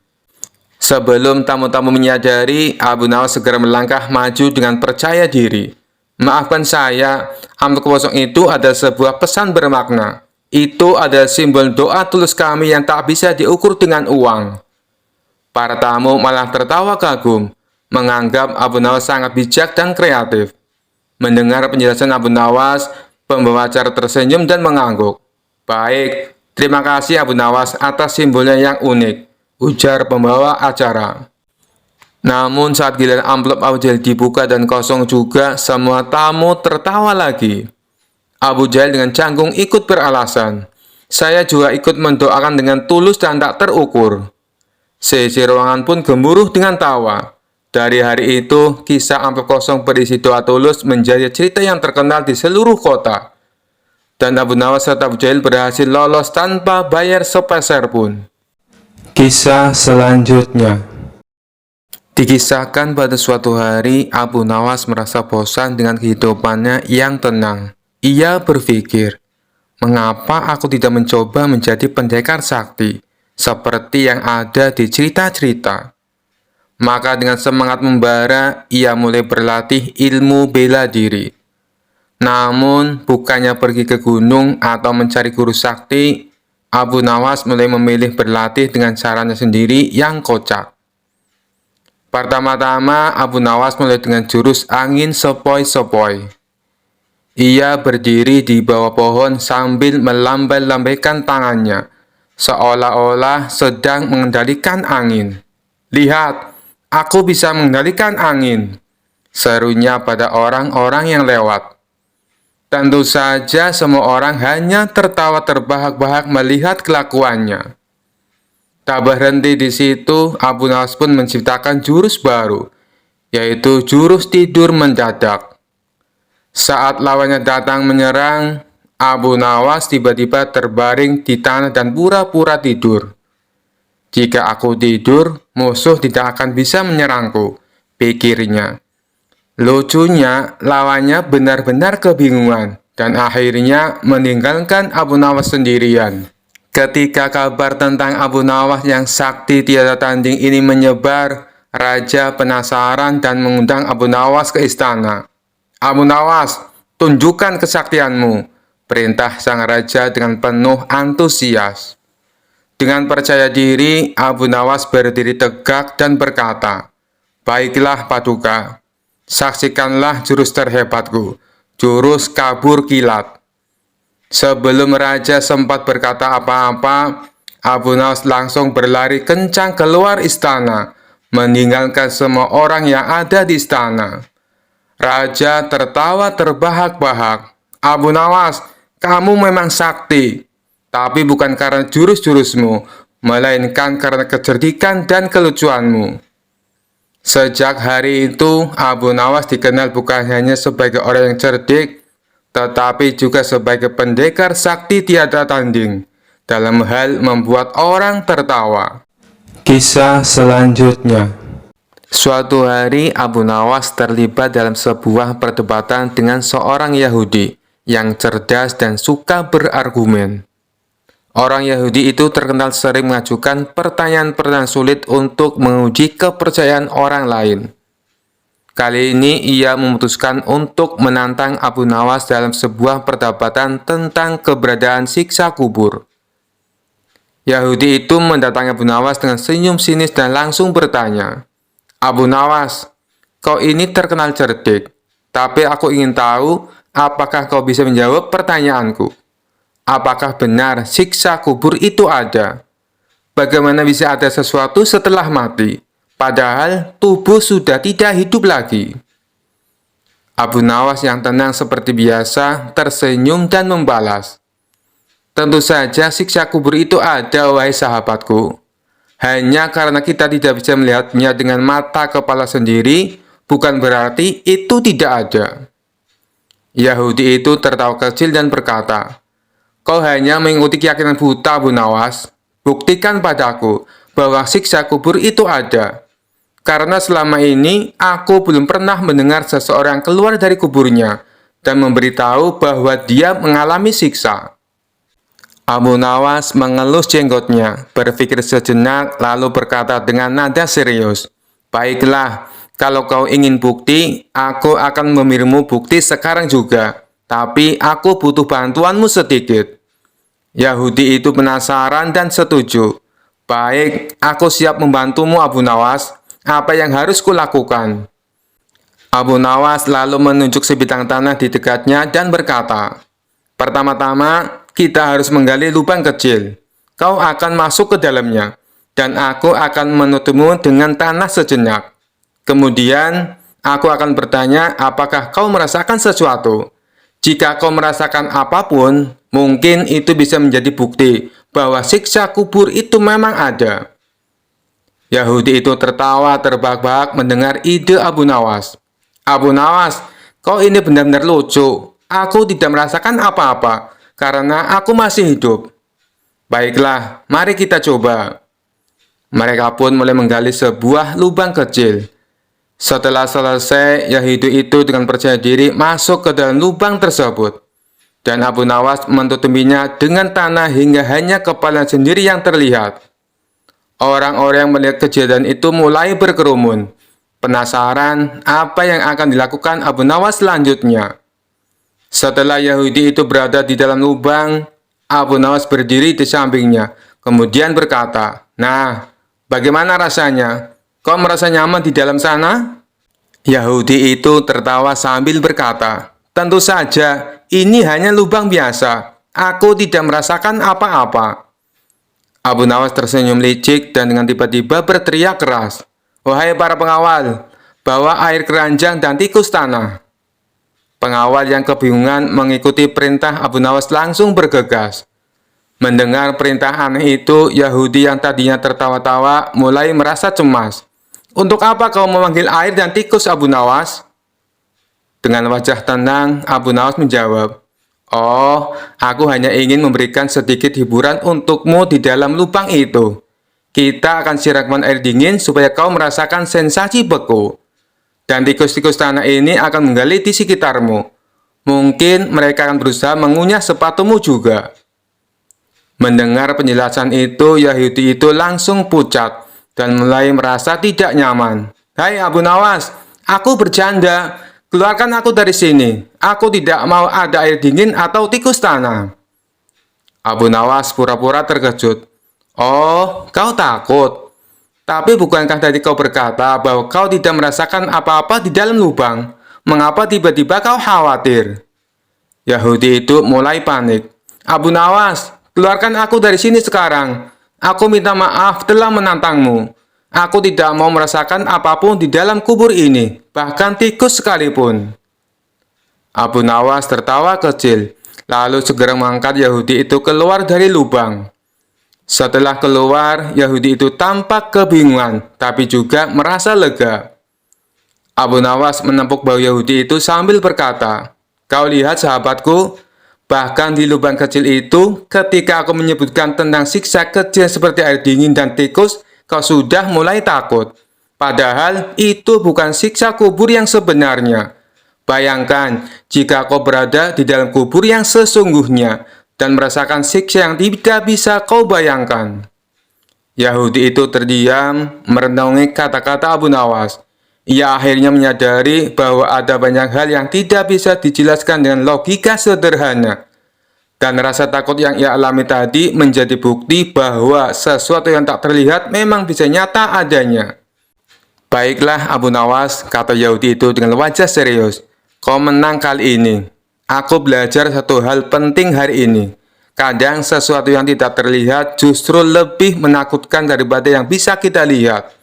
Sebelum tamu-tamu menyadari, Abu Nawas segera melangkah maju dengan percaya diri. "Maafkan saya, amplop kosong itu ada sebuah pesan bermakna. Itu adalah simbol doa tulus kami yang tak bisa diukur dengan uang." Para tamu malah tertawa kagum, menganggap Abu Nawas sangat bijak dan kreatif. Mendengar penjelasan Abu Nawas, pembawa acara tersenyum dan mengangguk. "Baik, terima kasih Abu Nawas atas simbolnya yang unik," ujar pembawa acara. Namun saat giliran amplop Abu Jahil dibuka dan kosong juga, semua tamu tertawa lagi. Abu Jahil dengan canggung ikut beralasan, "Saya juga ikut mendoakan dengan tulus dan tak terukur." Seisi ruangan pun gemuruh dengan tawa. Dari hari itu, kisah amplop kosong berisi doa tulus menjadi cerita yang terkenal di seluruh kota. Dan Abu Nawas serta Abu Jahil berhasil lolos tanpa bayar sepeser pun. Kisah selanjutnya. Dikisahkan pada suatu hari, Abu Nawas merasa bosan dengan kehidupannya yang tenang. Ia berpikir, "Mengapa aku tidak mencoba menjadi pendekar sakti, seperti yang ada di cerita-cerita?" Maka dengan semangat membara, ia mulai berlatih ilmu bela diri. Namun, bukannya pergi ke gunung atau mencari guru sakti, Abu Nawas mulai memilih berlatih dengan caranya sendiri yang kocak. Pertama-tama, Abu Nawas mulai dengan jurus angin sepoi-sepoi. Ia berdiri di bawah pohon sambil melambai-lambaikan tangannya, seolah-olah sedang mengendalikan angin. "Lihat, Aku bisa mengendalikan angin, serunya pada orang-orang yang lewat. Tentu saja semua orang hanya tertawa terbahak-bahak melihat kelakuannya. Tak berhenti di situ, Abu Nawas pun menciptakan jurus baru, yaitu jurus tidur mendadak. Saat lawannya datang menyerang, Abu Nawas tiba-tiba terbaring di tanah dan pura-pura tidur. Jika aku tidur, musuh tidak akan bisa menyerangku, pikirnya. Lucunya, lawannya benar-benar kebingungan dan akhirnya meninggalkan Abu Nawas sendirian. Ketika kabar tentang Abu Nawas yang sakti tiada tanding ini menyebar, raja penasaran dan mengundang Abu Nawas ke istana. "Abu Nawas, tunjukkan kesaktianmu," perintah sang raja dengan penuh antusias. Dengan percaya diri, Abu Nawas berdiri tegak dan berkata, "Baiklah Paduka, saksikanlah jurus terhebatku, jurus kabur kilat." Sebelum raja sempat berkata apa-apa, Abu Nawas langsung berlari kencang keluar istana, meninggalkan semua orang yang ada di istana. Raja tertawa terbahak-bahak. "Abu Nawas, kamu memang sakti, tapi bukan karena jurus-jurusmu, melainkan karena kecerdikan dan kelucuanmu." Sejak hari itu, Abu Nawas dikenal bukan hanya sebagai orang yang cerdik, tetapi juga sebagai pendekar sakti tiada tanding dalam hal membuat orang tertawa. Kisah selanjutnya. Suatu hari, Abu Nawas terlibat dalam sebuah perdebatan dengan seorang Yahudi yang cerdas dan suka berargumen. Orang Yahudi itu terkenal sering mengajukan pertanyaan-pertanyaan sulit untuk menguji kepercayaan orang lain. Kali ini ia memutuskan untuk menantang Abu Nawas dalam sebuah perdebatan tentang keberadaan siksa kubur. Yahudi itu mendatangi Abu Nawas dengan senyum sinis dan langsung bertanya, "Abu Nawas, kau ini terkenal cerdik, tapi aku ingin tahu apakah kau bisa menjawab pertanyaanku. Apakah benar siksa kubur itu ada? Bagaimana bisa ada sesuatu setelah mati, padahal tubuh sudah tidak hidup lagi?" Abu Nawas yang tenang seperti biasa tersenyum dan membalas, "Tentu saja siksa kubur itu ada, wahai sahabatku. Hanya karena kita tidak bisa melihatnya dengan mata kepala sendiri, bukan berarti itu tidak ada." Yahudi itu tertawa kecil dan berkata, "Kau hanya mengikuti keyakinan buta, Abu Nawas. Buktikan padaku bahwa siksa kubur itu ada. Karena selama ini aku belum pernah mendengar seseorang keluar dari kuburnya dan memberitahu bahwa dia mengalami siksa." Abu Nawas mengelus jenggotnya, berpikir sejenak lalu berkata dengan nada serius, "Baiklah, kalau kau ingin bukti, aku akan memberimu bukti sekarang juga. Tapi aku butuh bantuanmu sedikit." Yahudi itu penasaran dan setuju. "Baik, aku siap membantumu Abu Nawas. Apa yang harus kulakukan?" Abu Nawas lalu menunjuk sebidang tanah di dekatnya dan berkata, "Pertama-tama, kita harus menggali lubang kecil. Kau akan masuk ke dalamnya, dan aku akan menutupmu dengan tanah sejenak. Kemudian, aku akan bertanya apakah kau merasakan sesuatu. Jika kau merasakan apapun, mungkin itu bisa menjadi bukti bahwa siksa kubur itu memang ada." Yahudi itu tertawa terbahak-bahak mendengar ide Abu Nawas. "Abu Nawas, kau ini benar-benar lucu. Aku tidak merasakan apa-apa, karena aku masih hidup." "Baiklah, mari kita coba." Mereka pun mulai menggali sebuah lubang kecil. Setelah selesai, Yahudi itu dengan percaya diri masuk ke dalam lubang tersebut. Dan Abu Nawas menutupinya dengan tanah hingga hanya kepala sendiri yang terlihat. Orang-orang yang melihat kejadian itu mulai berkerumun, penasaran apa yang akan dilakukan Abu Nawas selanjutnya. Setelah Yahudi itu berada di dalam lubang, Abu Nawas berdiri di sampingnya, kemudian berkata, "Nah, bagaimana rasanya? Kau merasa nyaman di dalam sana?" Yahudi itu tertawa sambil berkata, "Tentu saja, ini hanya lubang biasa. Aku tidak merasakan apa-apa." Abu Nawas tersenyum licik dan dengan tiba-tiba berteriak keras, Wahai para pengawal, bawa air keranjang dan tikus tanah. Pengawal yang kebingungan mengikuti perintah Abu Nawas langsung bergegas. Mendengar perintah aneh itu, Yahudi yang tadinya tertawa-tawa mulai merasa cemas. Untuk apa kau memanggil air dan tikus, Abu Nawas? Dengan wajah tenang, Abu Nawas menjawab, "Oh, aku hanya ingin memberikan sedikit hiburan untukmu di dalam lubang itu. Kita akan siramkan air dingin supaya kau merasakan sensasi beku. Dan tikus-tikus tanah ini akan menggali di sekitarmu. Mungkin mereka akan berusaha mengunyah sepatumu juga." Mendengar penjelasan itu, Yahudi itu langsung pucat dan mulai merasa tidak nyaman. "Hai Abu Nawas, aku bercanda. Keluarkan aku dari sini. Aku tidak mau ada air dingin atau tikus tanah." Abu Nawas pura-pura terkejut. "Oh, kau takut? Tapi bukankah tadi kau berkata bahwa kau tidak merasakan apa-apa di dalam lubang? Mengapa tiba-tiba kau khawatir?" Yahudi itu mulai panik. "Abu Nawas, keluarkan aku dari sini sekarang. Aku minta maaf telah menantangmu. Aku tidak mau merasakan apapun di dalam kubur ini, bahkan tikus sekalipun." Abu Nawas tertawa kecil, lalu segera mengangkat Yahudi itu keluar dari lubang. Setelah keluar, Yahudi itu tampak kebingungan, tapi juga merasa lega. Abu Nawas menepuk bahu Yahudi itu sambil berkata, "Kau lihat sahabatku, bahkan di lubang kecil itu, ketika aku menyebutkan tentang siksa kecil seperti air dingin dan tikus, kau sudah mulai takut. Padahal itu bukan siksa kubur yang sebenarnya. Bayangkan jika kau berada di dalam kubur yang sesungguhnya dan merasakan siksa yang tidak bisa kau bayangkan." Yahudi itu terdiam, merenungi kata-kata Abu Nawas. Ia akhirnya menyadari bahwa ada banyak hal yang tidak bisa dijelaskan dengan logika sederhana. Dan rasa takut yang ia alami tadi menjadi bukti bahwa sesuatu yang tak terlihat memang bisa nyata adanya. "Baiklah Abu Nawas," kata Yahudi itu dengan wajah serius. "Kau menang kali ini. Aku belajar satu hal penting hari ini. Kadang sesuatu yang tidak terlihat justru lebih menakutkan daripada yang bisa kita lihat."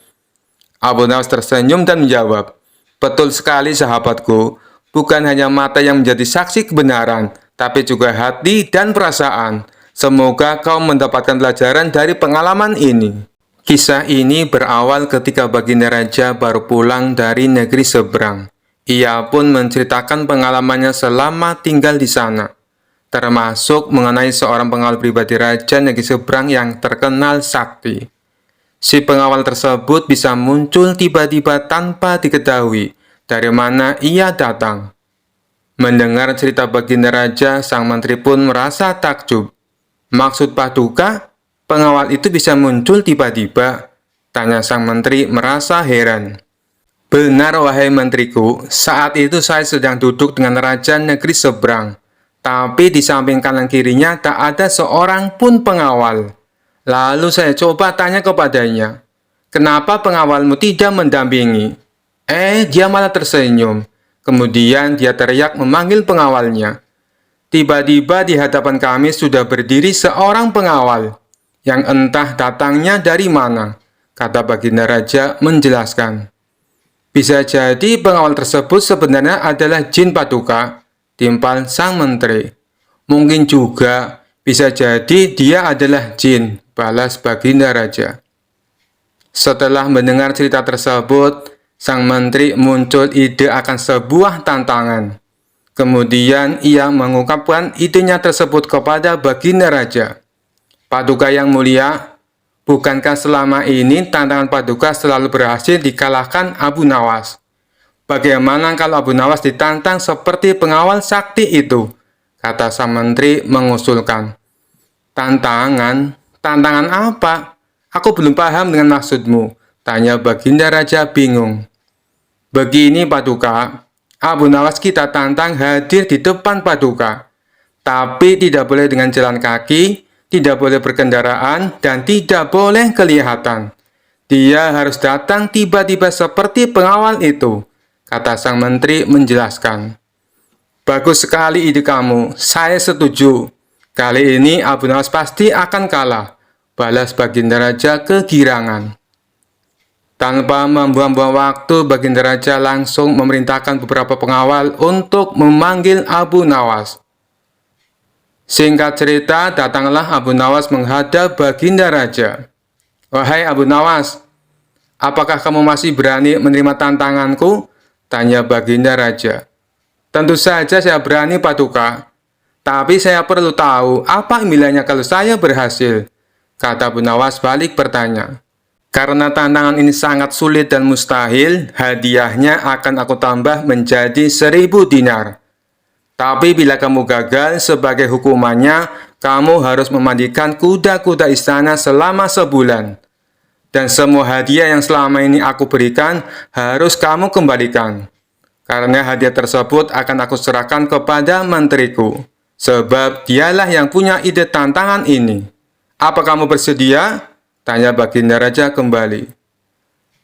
Abu Nawas tersenyum dan menjawab, "Betul sekali sahabatku. Bukan hanya mata yang menjadi saksi kebenaran, tapi juga hati dan perasaan. Semoga kau mendapatkan pelajaran dari pengalaman ini." Kisah ini berawal ketika Baginda Raja baru pulang dari negeri seberang. Ia pun menceritakan pengalamannya selama tinggal di sana, termasuk mengenai seorang pengawal pribadi Raja negeri seberang yang terkenal sakti. Si pengawal tersebut bisa muncul tiba-tiba tanpa diketahui dari mana ia datang. Mendengar cerita Baginda Raja, sang menteri pun merasa takjub. "Maksud Paduka, pengawal itu bisa muncul tiba-tiba?" tanya sang menteri merasa heran. "Benar wahai menteriku, saat itu saya sedang duduk dengan raja negeri seberang. Tapi di samping kanan kirinya tak ada seorang pun pengawal. Lalu saya coba tanya kepadanya, 'Kenapa pengawalmu tidak mendampingi?' Dia malah tersenyum. Kemudian dia teriak memanggil pengawalnya. Tiba-tiba di hadapan kami sudah berdiri seorang pengawal, yang entah datangnya dari mana," kata Baginda Raja menjelaskan. "Bisa jadi pengawal tersebut sebenarnya adalah jin Paduka," timpal sang menteri. "Mungkin juga bisa jadi dia adalah jin," balas Baginda Raja. Setelah mendengar cerita tersebut, sang menteri muncul ide akan sebuah tantangan. Kemudian ia mengungkapkan idenya tersebut kepada Baginda Raja. "Paduka yang mulia, bukankah selama ini tantangan Paduka selalu berhasil dikalahkan Abu Nawas? Bagaimana kalau Abu Nawas ditantang seperti pengawal sakti itu?" kata sang menteri mengusulkan. "Tantangan? Tantangan apa? Aku belum paham dengan maksudmu," tanya Baginda Raja bingung. "Begini Paduka, Abu Nawas kita tantang hadir di depan Paduka. Tapi tidak boleh dengan jalan kaki, tidak boleh berkendaraan, dan tidak boleh kelihatan. Dia harus datang tiba-tiba seperti pengawal itu," kata sang menteri menjelaskan. "Bagus sekali ide kamu, saya setuju. Kali ini Abu Nawas pasti akan kalah," balas Baginda Raja kegirangan. Tanpa membuang-buang waktu, Baginda Raja langsung memerintahkan beberapa pengawal untuk memanggil Abu Nawas. Singkat cerita, datanglah Abu Nawas menghadap Baginda Raja. "Wahai Abu Nawas, apakah kamu masih berani menerima tantanganku?" tanya Baginda Raja. "Tentu saja saya berani, Paduka. Tapi saya perlu tahu apa impiannya kalau saya berhasil," kata Abu Nawas balik bertanya. "Karena tantangan ini sangat sulit dan mustahil, hadiahnya akan aku tambah menjadi 1000 dinar. Tapi bila kamu gagal, sebagai hukumannya, kamu harus memandikan kuda-kuda istana selama sebulan. Dan semua hadiah yang selama ini aku berikan harus kamu kembalikan. Karena hadiah tersebut akan aku serahkan kepada menteriku, sebab dialah yang punya ide tantangan ini. Apa kamu bersedia?" tanya Baginda Raja kembali.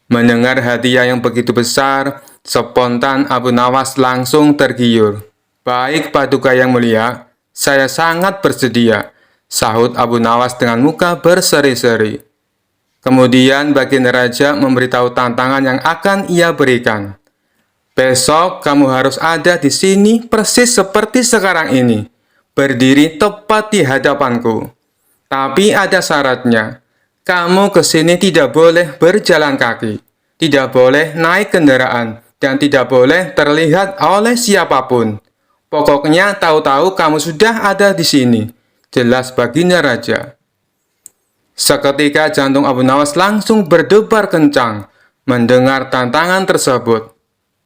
Mendengar hadiah yang begitu besar, spontan Abu Nawas langsung tergiur. "Baik, Paduka yang mulia, saya sangat bersedia," sahut Abu Nawas dengan muka berseri-seri. Kemudian Baginda Raja memberitahu tantangan yang akan ia berikan. "Besok kamu harus ada di sini persis seperti sekarang ini, berdiri tepat di hadapanku. Tapi ada syaratnya. Kamu ke sini tidak boleh berjalan kaki, tidak boleh naik kendaraan, dan tidak boleh terlihat oleh siapapun. Pokoknya tahu-tahu kamu sudah ada di sini," jelas Baginda Raja. Seketika jantung Abu Nawas langsung berdebar kencang mendengar tantangan tersebut.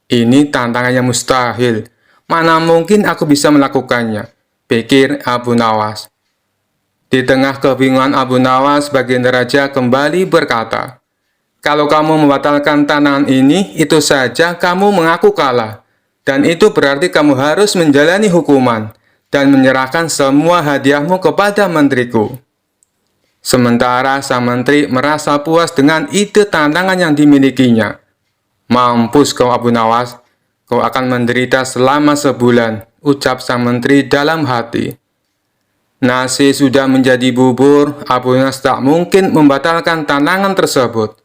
"Ini tantangan yang mustahil. Mana mungkin aku bisa melakukannya?" pikir Abu Nawas. Di tengah kebingungan Abu Nawas, Baginda Raja kembali berkata, "Kalau kamu membatalkan tantangan ini, itu saja kamu mengaku kalah. Dan itu berarti kamu harus menjalani hukuman dan menyerahkan semua hadiahmu kepada menteriku." Sementara sang menteri merasa puas dengan ide tantangan yang dimilikinya. "Mampus kau Abu Nawas, kau akan menderita selama sebulan," ucap sang menteri dalam hati. Nasi sudah menjadi bubur, Abu Nawas tak mungkin membatalkan tantangan tersebut.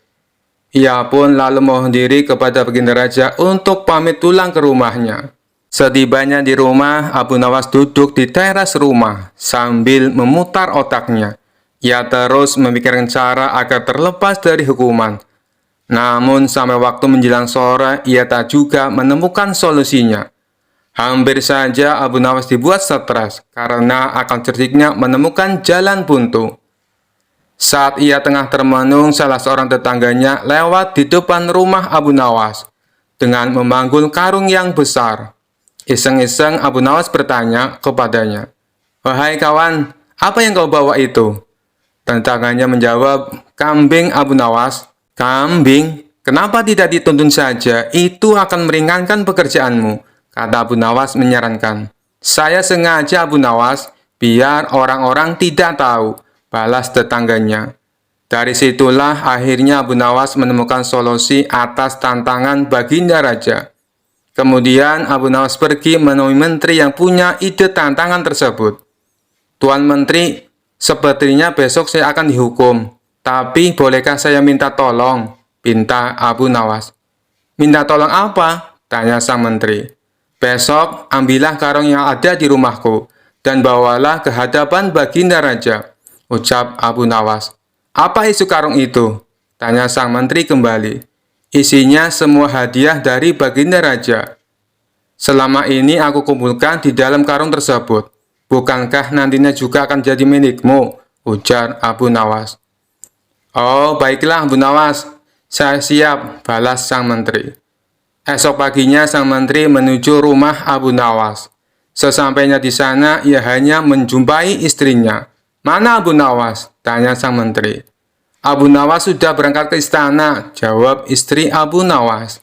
Ia pun lalu mohon diri kepada Baginda Raja untuk pamit pulang ke rumahnya. Setibanya di rumah, Abu Nawas duduk di teras rumah sambil memutar otaknya. Ia terus memikirkan cara agar terlepas dari hukuman. Namun sampai waktu menjelang sore, ia tak juga menemukan solusinya. Hampir saja Abu Nawas dibuat stres karena akan cerdiknya menemukan jalan buntu. Saat ia tengah termenung, salah seorang tetangganya lewat di depan rumah Abu Nawas dengan memanggul karung yang besar. Iseng-iseng Abu Nawas bertanya kepadanya, "Wahai kawan, apa yang kau bawa itu?" Tetangganya menjawab, "Kambing Abu Nawas." "Kambing? Kenapa tidak dituntun saja? Itu akan meringankan pekerjaanmu," kata Abu Nawas menyarankan. "Saya sengaja Abu Nawas, biar orang-orang tidak tahu," balas tetangganya. Dari situlah akhirnya Abu Nawas menemukan solusi atas tantangan Baginda Raja. Kemudian Abu Nawas pergi menemui menteri yang punya ide tantangan tersebut. "Tuan Menteri, sepertinya besok saya akan dihukum. Tapi bolehkah saya minta tolong?" pinta Abu Nawas. "Minta tolong apa?" tanya sang menteri. "Besok ambillah karung yang ada di rumahku dan bawalah ke hadapan Baginda Raja," ucap Abu Nawas. "Apa isi karung itu?" tanya sang menteri kembali. "Isinya semua hadiah dari Baginda Raja. Selama ini aku kumpulkan di dalam karung tersebut. Bukankah nantinya juga akan jadi milikmu?" ujar Abu Nawas. "Oh, baiklah Abu Nawas, saya siap," balas sang menteri. Esok paginya sang menteri menuju rumah Abu Nawas. Sesampainya di sana, ia hanya menjumpai istrinya. "Mana Abu Nawas?" tanya sang menteri. "Abu Nawas sudah berangkat ke istana," jawab istri Abu Nawas.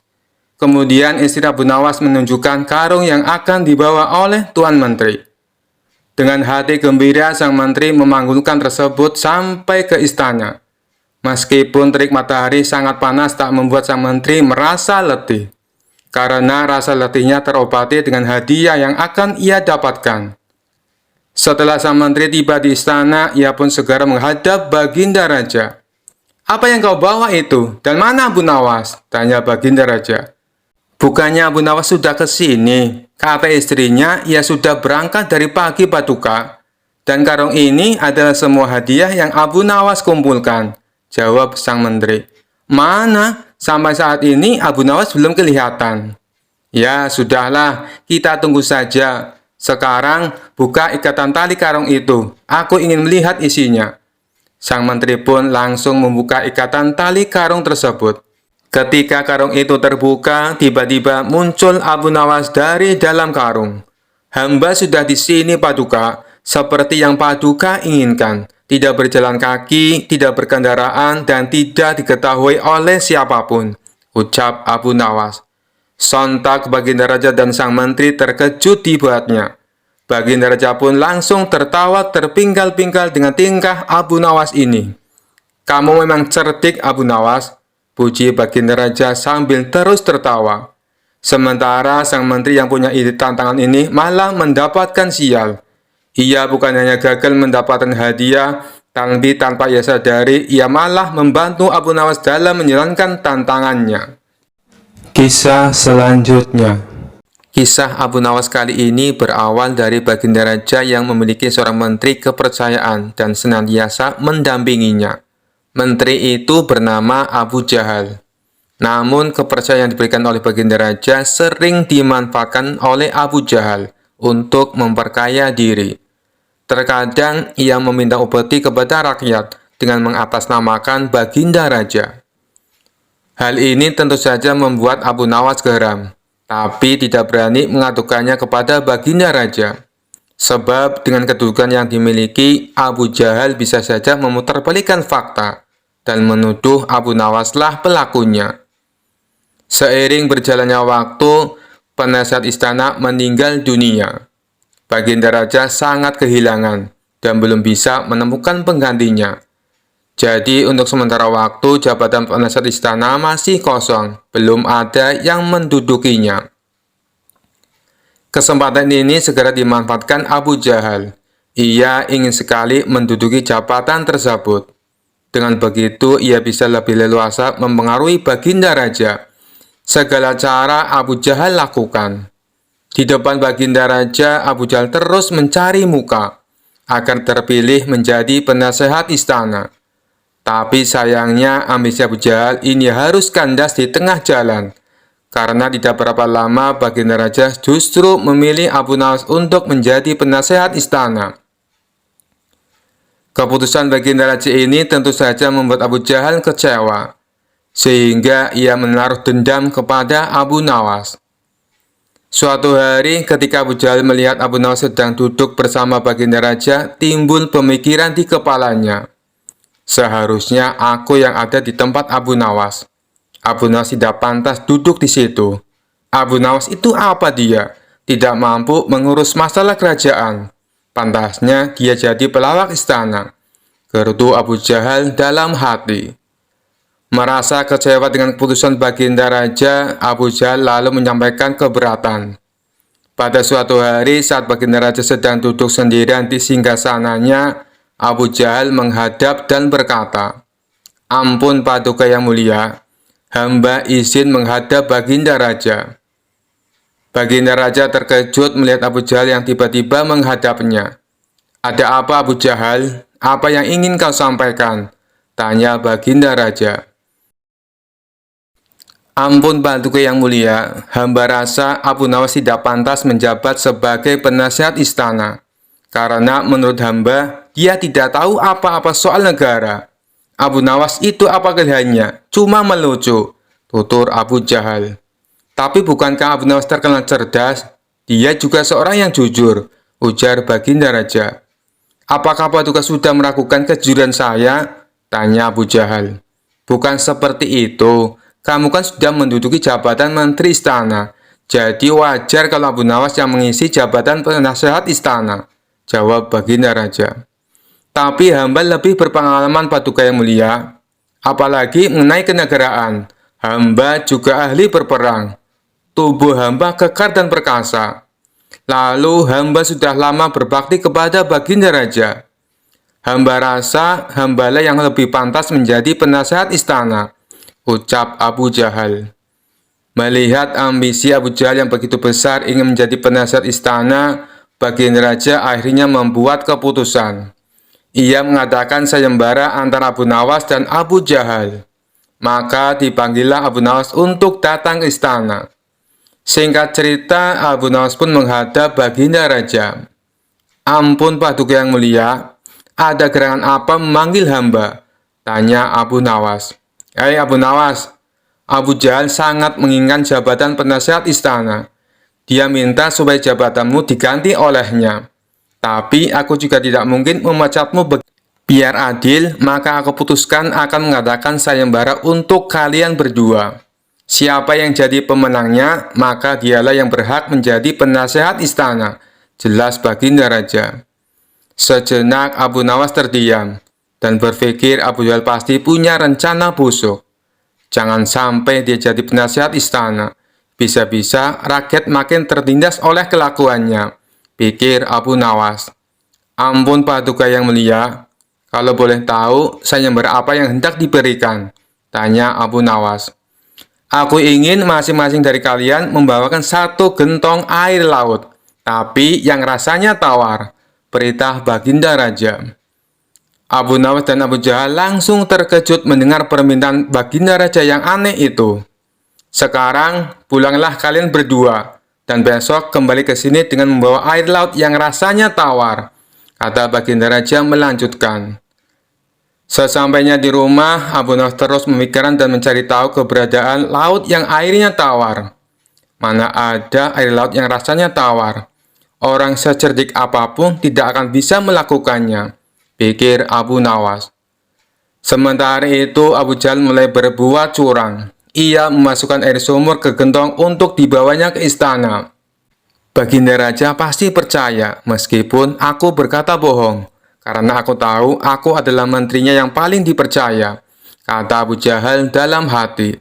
Kemudian istri Abu Nawas menunjukkan karung yang akan dibawa oleh Tuan Menteri. Dengan hati gembira, sang menteri memanggulkan tersebut sampai ke istana. Meskipun terik matahari sangat panas tak membuat sang menteri merasa letih, karena rasa letihnya terobati dengan hadiah yang akan ia dapatkan. Setelah sang menteri tiba di istana, ia pun segera menghadap Baginda Raja. "Apa yang kau bawa itu? Dan mana Abu Nawas?" tanya Baginda Raja. "Bukannya Abu Nawas sudah ke sini?" kata istrinya. "Ia sudah berangkat dari pagi, Paduka. Dan karung ini adalah semua hadiah yang Abu Nawas kumpulkan," jawab sang menteri. "Mana? Sampai saat ini Abu Nawas belum kelihatan." "Ya, sudahlah, kita tunggu saja. Sekarang buka ikatan tali karung itu. Aku ingin melihat isinya." Sang menteri pun langsung membuka ikatan tali karung tersebut. Ketika karung itu terbuka, tiba-tiba muncul Abu Nawas dari dalam karung. "Hamba sudah di sini, Paduka, seperti yang Paduka inginkan. Tidak berjalan kaki, tidak berkendaraan, dan tidak diketahui oleh siapapun," ucap Abu Nawas. Sontak Baginda Raja dan sang menteri terkejut dibuatnya. Baginda Raja pun langsung tertawa terpinggal-pinggal dengan tingkah Abu Nawas ini. "Kamu memang cerdik, Abu Nawas," puji Baginda Raja sambil terus tertawa. Sementara sang menteri yang punya ide tantangan ini malah mendapatkan sial. Ia bukan hanya gagal mendapatkan hadiah, tapi tanpa ia sadari, ia malah membantu Abu Nawas dalam menjalankan tantangannya. Kisah selanjutnya. Kisah Abu Nawas kali ini berawal dari Baginda Raja yang memiliki seorang menteri kepercayaan dan senantiasa mendampinginya. Menteri itu bernama Abu Jahal. Namun kepercayaan yang diberikan oleh Baginda Raja sering dimanfaatkan oleh Abu Jahal untuk memperkaya diri. Terkadang ia meminta upeti kepada rakyat dengan mengatasnamakan Baginda Raja. Hal ini tentu saja membuat Abu Nawas geram, tapi tidak berani mengadukannya kepada Baginda Raja. Sebab dengan kedudukan yang dimiliki, Abu Jahal bisa saja memutarbalikkan fakta dan menuduh Abu Nawaslah pelakunya. Seiring berjalannya waktu, penasihat istana meninggal dunia. Baginda Raja sangat kehilangan dan belum bisa menemukan penggantinya. Jadi untuk sementara waktu jabatan penasihat istana masih kosong, belum ada yang mendudukinya. Kesempatan ini segera dimanfaatkan Abu Jahal. Ia ingin sekali menduduki jabatan tersebut. Dengan begitu ia bisa lebih leluasa mempengaruhi Baginda Raja. Segala cara Abu Jahal lakukan. Di depan Baginda Raja, Abu Jahal terus mencari muka agar terpilih menjadi penasehat istana. Tapi sayangnya ambisi Abu Jahal ini harus kandas di tengah jalan. Karena tidak berapa lama Baginda Raja justru memilih Abu Nawas untuk menjadi penasehat istana. Keputusan Baginda Raja ini tentu saja membuat Abu Jahal kecewa. Sehingga ia menaruh dendam kepada Abu Nawas. Suatu hari ketika Abu Jahal melihat Abu Nawas sedang duduk bersama Baginda Raja, timbul pemikiran di kepalanya. Seharusnya aku yang ada di tempat Abu Nawas. Abu Nawas tidak pantas duduk di situ. Abu Nawas itu apa dia? Tidak mampu mengurus masalah kerajaan. Pantasnya dia jadi pelawak istana. Gerutu Abu Jahal dalam hati. Merasa kecewa dengan keputusan Baginda Raja, Abu Jahal lalu menyampaikan keberatan. Pada suatu hari saat Baginda Raja sedang duduk sendirian di singgasananya, Abu Jahal menghadap dan berkata, "Ampun Paduka yang mulia, hamba izin menghadap Baginda Raja." Baginda Raja terkejut melihat Abu Jahal yang tiba-tiba menghadapnya. "Ada apa Abu Jahal? Apa yang ingin kau sampaikan?" tanya Baginda Raja. "Ampun Paduka yang mulia, hamba rasa Abu Nawas tidak pantas menjabat sebagai penasihat istana. Karena menurut hamba, dia tidak tahu apa-apa soal negara. Abu Nawas itu apa kelihayannya? Cuma melucu," tutur Abu Jahal. "Tapi bukankah Abu Nawas terkenal cerdas? Dia juga seorang yang jujur," ujar Baginda Raja. "Apakah Paduka sudah meragukan kejujuran saya?" tanya Abu Jahal. "Bukan seperti itu. Kamu kan sudah menduduki jabatan menteri istana. Jadi wajar kalau Abu Nawas yang mengisi jabatan penasehat istana," jawab Baginda Raja. "Tapi hamba lebih berpengalaman Paduka yang mulia. Apalagi mengenai kenegaraan. Hamba juga ahli berperang. Tubuh hamba kekar dan perkasa. Lalu hamba sudah lama berbakti kepada Baginda Raja. Hamba rasa hambalah yang lebih pantas menjadi penasehat istana, ucap Abu Jahal. Melihat ambisi Abu Jahal yang begitu besar ingin menjadi penasehat istana, baginda raja akhirnya membuat keputusan. Ia mengadakan sayembara antara Abu Nawas dan Abu Jahal. Maka dipanggillah Abu Nawas untuk datang ke istana. Singkat cerita, Abu Nawas pun menghadap baginda raja. Ampun Paduka yang mulia, ada gerangan apa memanggil hamba? Tanya Abu Nawas. Hei Abu Nawas, Abu Jahal sangat menginginkan jabatan penasehat istana. Dia minta supaya jabatanmu diganti olehnya. Tapi aku juga tidak mungkin memecatmu. Biar adil, maka aku putuskan akan mengadakan sayembara untuk kalian berdua. Siapa yang jadi pemenangnya, maka dialah yang berhak menjadi penasehat istana. Jelas baginda raja. Sejenak Abu Nawas terdiam dan berpikir Abu Jahal pasti punya rencana busuk. Jangan sampai dia jadi penasehat istana. Bisa-bisa rakyat makin tertindas oleh kelakuannya, pikir Abu Nawas. Ampun Paduka yang mulia, kalau boleh tahu, sayembara apa yang hendak diberikan? Tanya Abu Nawas. Aku ingin masing-masing dari kalian membawakan 1 gentong air laut, tapi yang rasanya tawar. Perintah baginda raja. Abu Nawas dan Abu Jahal langsung terkejut mendengar permintaan baginda raja yang aneh itu. Sekarang pulanglah kalian berdua, dan besok kembali ke sini dengan membawa air laut yang rasanya tawar, kata baginda raja melanjutkan. Sesampainya di rumah, Abu Nawas terus memikirkan dan mencari tahu keberadaan laut yang airnya tawar. Mana ada air laut yang rasanya tawar? Orang secerdik apapun tidak akan bisa melakukannya, pikir Abu Nawas. Sementara itu, Abu Jahal mulai berbuat curang. Ia memasukkan air sumur ke gentong untuk dibawanya ke istana. Baginda raja pasti percaya meskipun aku berkata bohong, karena aku tahu aku adalah menterinya yang paling dipercaya, kata Abu Jahal dalam hati.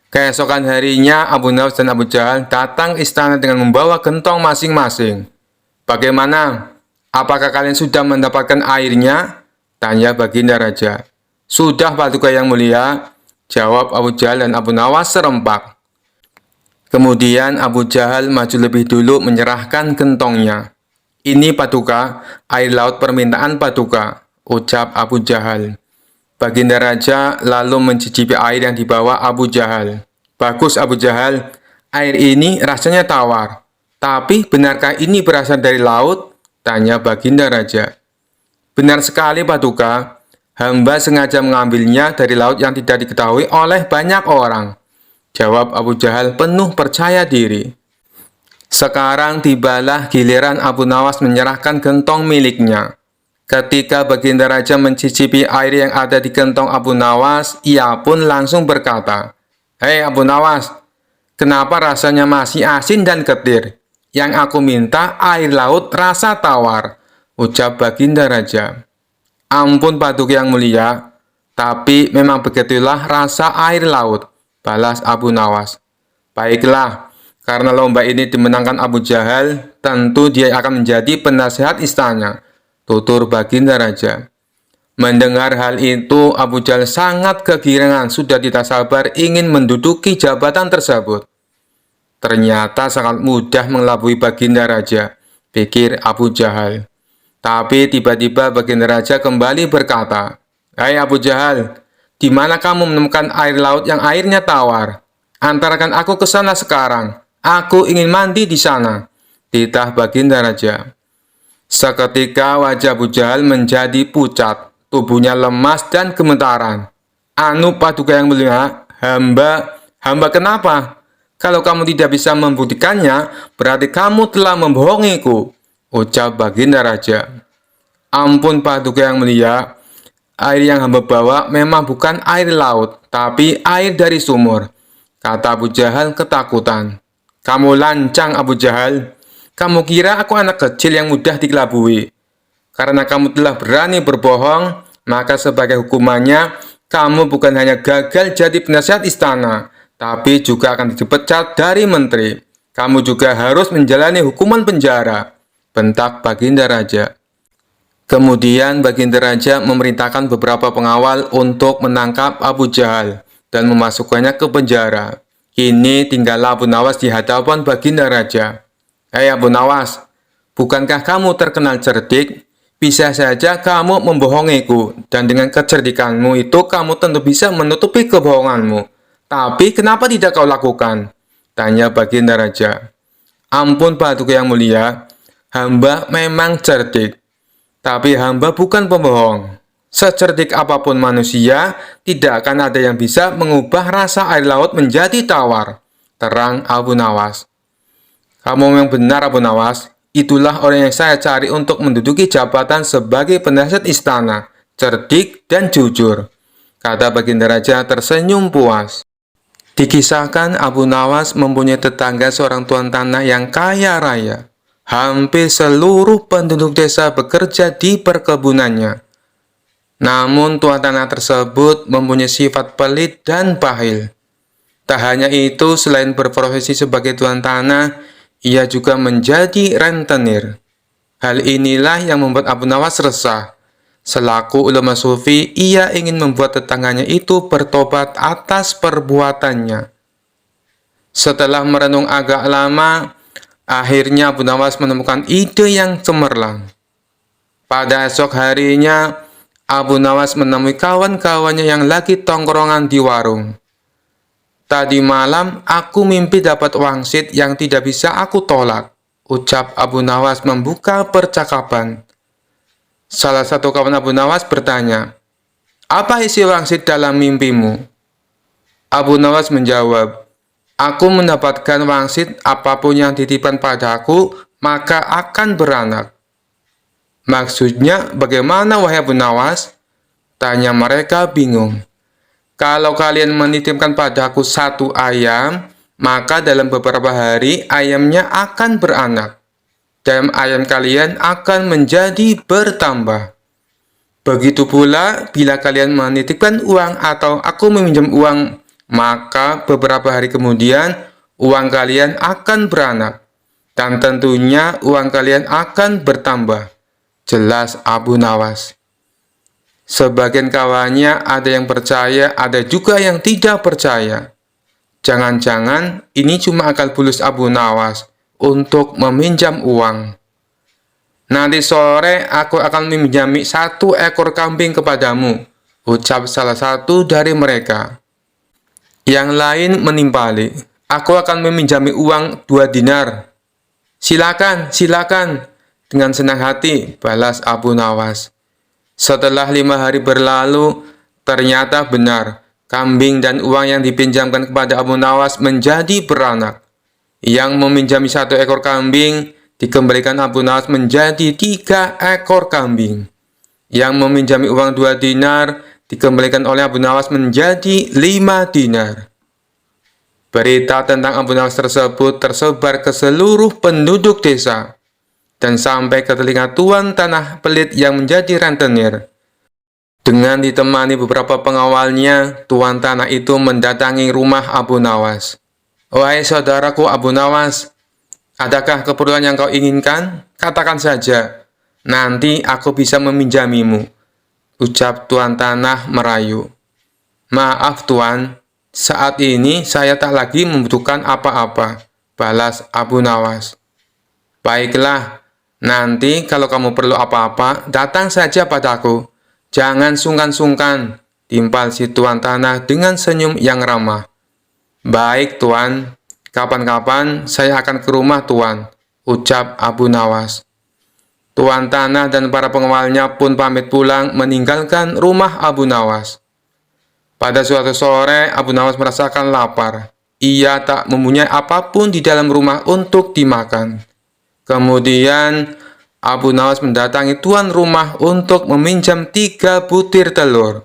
Keesokan harinya, Abu Nawas dan Abu Jahal datang ke istana dengan membawa gentong masing-masing. Bagaimana? Apakah kalian sudah mendapatkan airnya? Tanya baginda raja. Sudah Paduka yang mulia, jawab Abu Jahal dan Abu Nawas serempak. Kemudian Abu Jahal maju lebih dulu menyerahkan gentongnya. Ini Paduka, air laut permintaan Paduka, ucap Abu Jahal. Baginda raja lalu mencicipi air yang dibawa Abu Jahal. Bagus Abu Jahal, air ini rasanya tawar. Tapi benarkah ini berasal dari laut? Tanya baginda raja. Benar sekali Paduka, hamba sengaja mengambilnya dari laut yang tidak diketahui oleh banyak orang, jawab Abu Jahal penuh percaya diri. Sekarang tibalah giliran Abu Nawas menyerahkan gentong miliknya. Ketika baginda raja mencicipi air yang ada di gentong Abu Nawas, ia pun langsung berkata, Hei Abu Nawas, kenapa rasanya masih asin dan getir? Yang aku minta air laut rasa tawar, ucap baginda raja. Ampun Paduka yang mulia, tapi memang begitulah rasa air laut, balas Abu Nawas. Baiklah, karena lomba ini dimenangkan Abu Jahal, tentu dia akan menjadi penasehat istana, tutur baginda raja. Mendengar hal itu, Abu Jahal sangat kegirangan, sudah tidak sabar ingin menduduki jabatan tersebut. Ternyata sangat mudah mengelabui baginda raja, pikir Abu Jahal. Tapi tiba-tiba baginda raja kembali berkata, Hai Abu Jahal, di mana kamu menemukan air laut yang airnya tawar? Antarkan aku ke sana sekarang, aku ingin mandi di sana, titah baginda raja. Seketika wajah Abu Jahal menjadi pucat, tubuhnya lemas dan gemetaran. Anu Paduka yang mulia, hamba kenapa? Kalau kamu tidak bisa membuktikannya, berarti kamu telah membohongiku, ucap baginda raja. Ampun Paduka yang mulia, air yang hamba bawa memang bukan air laut, tapi air dari sumur, kata Abu Jahal ketakutan. Kamu lancang Abu Jahal. Kamu kira aku anak kecil yang mudah dikelabui? Karena kamu telah berani berbohong, maka sebagai hukumannya, kamu bukan hanya gagal jadi penasihat istana, tapi juga akan dipecat dari menteri. Kamu juga harus menjalani hukuman penjara, bentak baginda raja. Kemudian Baginda Raja memerintahkan beberapa pengawal untuk menangkap Abu Jahal dan memasukkannya ke penjara. Kini tinggallah Abu Nawas di hadapan Baginda Raja. "Hei Abu Nawas, bukankah kamu terkenal cerdik? Bisa saja kamu membohongiku, dan dengan kecerdikanmu itu kamu tentu bisa menutupi kebohonganmu. Tapi kenapa tidak kau lakukan?" tanya Baginda Raja. "Ampun Paduka yang mulia, hamba memang cerdik. Tapi hamba bukan pembohong. Secerdik apapun manusia, tidak akan ada yang bisa mengubah rasa air laut menjadi tawar," terang Abu Nawas. "Kamu memang benar Abu Nawas. Itulah orang yang saya cari untuk menduduki jabatan sebagai penasihat istana, cerdik dan jujur," kata Baginda Raja tersenyum puas. Dikisahkan Abu Nawas mempunyai tetangga seorang tuan tanah yang kaya raya. Hampir seluruh penduduk desa bekerja di perkebunannya. Namun tuan tanah tersebut mempunyai sifat pelit dan bahil. Tak hanya itu, selain berprofesi sebagai tuan tanah, ia juga menjadi rentenir. Hal inilah yang membuat Abu Nawas resah. Selaku ulama sufi, ia ingin membuat tetangganya itu bertobat atas perbuatannya. Setelah merenung agak lama, akhirnya Abu Nawas menemukan ide yang cemerlang. Pada esok harinya, Abu Nawas menemui kawan-kawannya yang lagi tongkrongan di warung. "Tadi malam aku mimpi dapat wangsit yang tidak bisa aku tolak," ucap Abu Nawas membuka percakapan. Salah satu kawan Abu Nawas bertanya, "Apa isi wangsit dalam mimpimu?" Abu Nawas menjawab, "Aku mendapatkan wangsit, apapun yang titipan padaku, maka akan beranak." "Maksudnya bagaimana wahai Abu Nawas?" tanya mereka bingung. "Kalau kalian menitipkan padaku satu ayam, maka dalam beberapa hari ayamnya akan beranak. Dan ayam kalian akan menjadi bertambah. Begitu pula bila kalian menitipkan uang atau aku meminjam uang, maka beberapa hari kemudian uang kalian akan beranak. Dan tentunya uang kalian akan bertambah," jelas Abu Nawas. Sebagian kawannya ada yang percaya, ada juga yang tidak percaya. Jangan-jangan ini cuma akal bulus Abu Nawas untuk meminjam uang. "Nanti sore aku akan meminjami 1 ekor kambing kepadamu," ucap salah satu dari mereka. Yang lain menimpali, "Aku akan meminjami uang 2 dinar. "Silakan, silakan," dengan senang hati, balas Abu Nawas. Setelah 5 hari berlalu, ternyata benar, kambing dan uang yang dipinjamkan kepada Abu Nawas menjadi beranak. Yang meminjami 1 ekor kambing, dikembalikan Abu Nawas menjadi 3 ekor kambing. Yang meminjami uang 2 dinar, dikembalikan oleh Abu Nawas menjadi 5 dinar. Berita tentang Abu Nawas tersebut tersebar ke seluruh penduduk desa, dan sampai ke telinga tuan tanah pelit yang menjadi rentenir. Dengan ditemani beberapa pengawalnya, tuan tanah itu mendatangi rumah Abu Nawas. "Wahai saudaraku Abu Nawas, adakah keperluan yang kau inginkan? Katakan saja, nanti aku bisa meminjamimu," ucap tuan tanah merayu. "Maaf tuan, saat ini saya tak lagi membutuhkan apa-apa," balas Abu Nawas. "Baiklah, nanti kalau kamu perlu apa-apa, datang saja padaku. Jangan sungkan-sungkan," timpal si tuan tanah dengan senyum yang ramah. "Baik tuan, kapan-kapan saya akan ke rumah tuan," ucap Abu Nawas. Tuan tanah dan para pengawalnya pun pamit pulang meninggalkan rumah Abu Nawas. Pada suatu sore, Abu Nawas merasakan lapar. Ia tak mempunyai apapun di dalam rumah untuk dimakan. Kemudian, Abu Nawas mendatangi tuan rumah untuk meminjam 3 butir telur.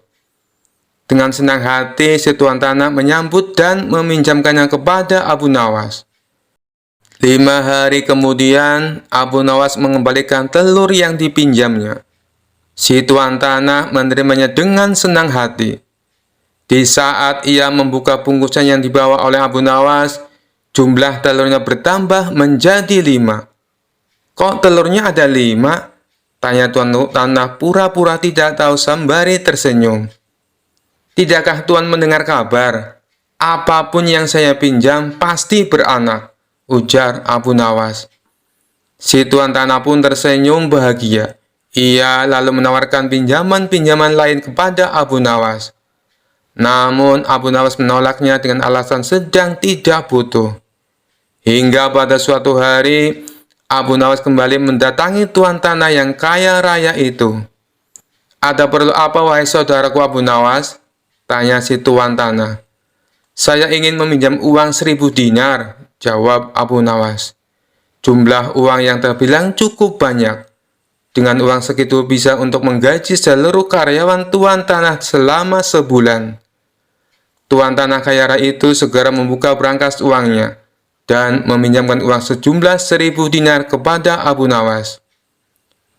Dengan senang hati, si tuan tanah menyambut dan meminjamkannya kepada Abu Nawas. 5 hari kemudian, Abu Nawas mengembalikan telur yang dipinjamnya. Si tuan tanah menerimanya dengan senang hati. Di saat ia membuka bungkusan yang dibawa oleh Abu Nawas, jumlah telurnya bertambah menjadi 5. "Kok telurnya ada 5? Tanya tuan tanah pura-pura tidak tahu sembari tersenyum. Tidakkah tuan mendengar kabar? Apapun yang saya pinjam pasti beranak, ujar Abu Nawas. Si tuan tanah pun tersenyum bahagia. Ia lalu menawarkan pinjaman-pinjaman lain kepada Abu Nawas. Namun Abu Nawas menolaknya dengan alasan sedang tidak butuh. Hingga pada suatu hari, Abu Nawas kembali mendatangi tuan tanah yang kaya raya itu. "Ada perlu apa, wahai saudaraku Abu Nawas?" tanya si tuan tanah. "Saya ingin meminjam uang 1000 dinar, jawab Abu Nawas. Jumlah uang yang terbilang cukup banyak. Dengan uang segitu bisa untuk menggaji seluruh karyawan tuan tanah selama sebulan. Tuan tanah kaya raya itu segera membuka berangkas uangnya dan meminjamkan uang sejumlah 1000 dinar kepada Abu Nawas.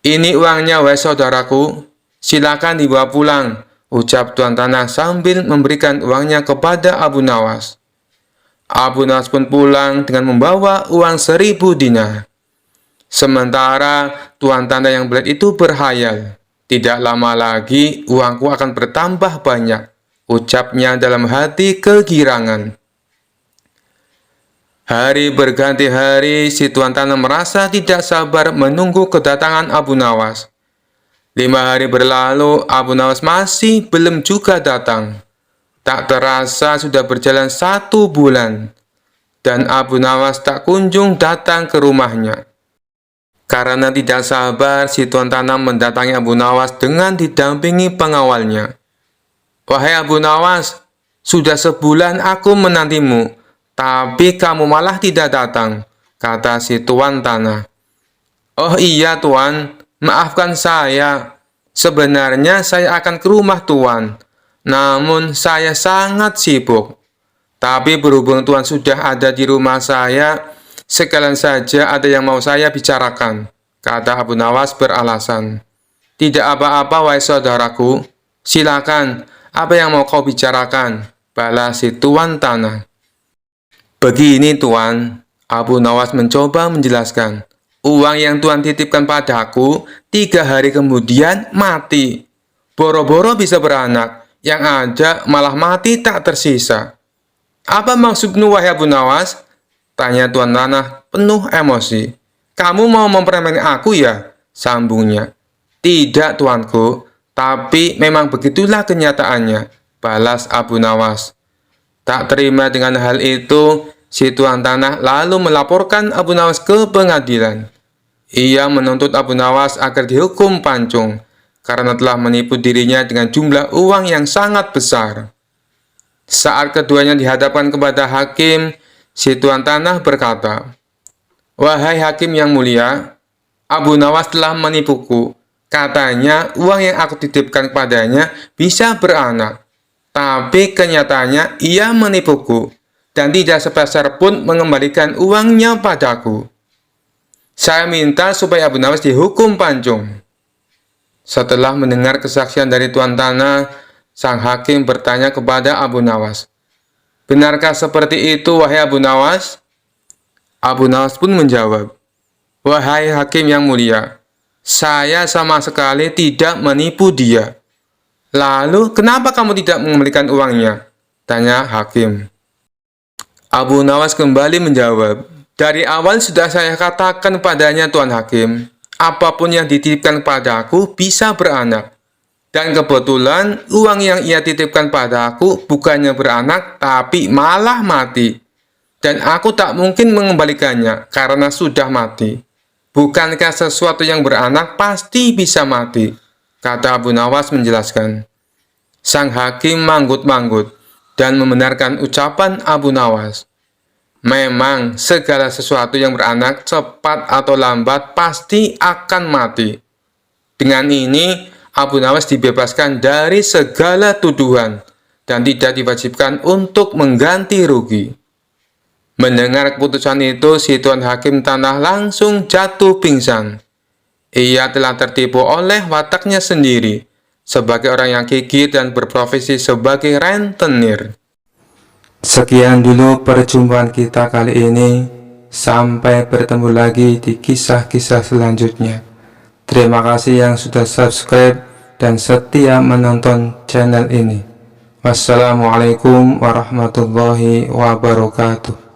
"Ini uangnya, wahai saudaraku, silakan dibawa pulang," ucap tuan tanah sambil memberikan uangnya kepada Abu Nawas. Abu Nawas pun pulang dengan membawa uang 1000 dinar. Sementara tuan tanah yang belit itu berhayal, "Tidak lama lagi uangku akan bertambah banyak," ucapnya dalam hati kegirangan. Hari berganti hari, si tuan tanah merasa tidak sabar menunggu kedatangan Abu Nawas. 5 hari berlalu, Abu Nawas masih belum juga datang. Tak terasa sudah berjalan 1 bulan, dan Abu Nawas tak kunjung datang ke rumahnya. Karena tidak sabar, si tuan tanah mendatangi Abu Nawas dengan didampingi pengawalnya. "Wahai Abu Nawas, sudah sebulan aku menantimu, tapi kamu malah tidak datang," kata si tuan tanah. "Oh iya tuan, maafkan saya. Sebenarnya saya akan ke rumah tuan, namun saya sangat sibuk. Tapi berhubung tuan sudah ada di rumah saya, sekalian saja ada yang mau saya bicarakan," kata Abu Nawas beralasan. "Tidak apa-apa, wahai saudaraku. Silakan, apa yang mau kau bicarakan?" balas si tuan tanah. "Begini tuan," Abu Nawas mencoba menjelaskan. "Uang yang tuan titipkan padaku 3 hari kemudian mati. Boro-boro bisa beranak, yang ada malah mati tak tersisa." "Apa maksudmu, wahai Abu Nawas?" tanya tuan tanah penuh emosi. "Kamu mau mempermainkan aku ya?" sambungnya. "Tidak tuanku, tapi memang begitulah kenyataannya," balas Abu Nawas. Tak terima dengan hal itu, si tuan tanah lalu melaporkan Abu Nawas ke pengadilan. Ia menuntut Abu Nawas agar dihukum pancung karena telah menipu dirinya dengan jumlah uang yang sangat besar. Saat keduanya dihadapkan kepada hakim, si tuan tanah berkata, "Wahai hakim yang mulia, Abu Nawas telah menipuku. Katanya uang yang aku titipkan kepadanya bisa beranak. Tapi kenyataannya ia menipuku dan tidak sepeser pun mengembalikan uangnya padaku. Saya minta supaya Abu Nawas dihukum pancung." Setelah mendengar kesaksian dari tuan tanah, sang hakim bertanya kepada Abu Nawas, "Benarkah seperti itu, wahai Abu Nawas?" Abu Nawas pun menjawab, "Wahai hakim yang mulia, saya sama sekali tidak menipu dia." "Lalu, kenapa kamu tidak mengembalikan uangnya?" tanya hakim. Abu Nawas kembali menjawab, "Dari awal sudah saya katakan padanya, Tuan Hakim, apapun yang dititipkan padaku bisa beranak. Dan kebetulan uang yang ia titipkan padaku bukannya beranak, tapi malah mati. Dan aku tak mungkin mengembalikannya karena sudah mati. Bukankah sesuatu yang beranak pasti bisa mati?" kata Abu Nawas menjelaskan. Sang hakim manggut-manggut dan membenarkan ucapan Abu Nawas. Memang segala sesuatu yang beranak cepat atau lambat pasti akan mati. Dengan ini, Abu Nawas dibebaskan dari segala tuduhan dan tidak diwajibkan untuk mengganti rugi. Mendengar keputusan itu, si tuan hakim tanah langsung jatuh pingsan. Ia telah tertipu oleh wataknya sendiri sebagai orang yang gigih dan berprofesi sebagai rentenir. Sekian dulu perjumpaan kita kali ini. Sampai bertemu lagi di kisah-kisah selanjutnya. Terima kasih yang sudah subscribe dan setia menonton channel ini. Wassalamualaikum warahmatullahi wabarakatuh.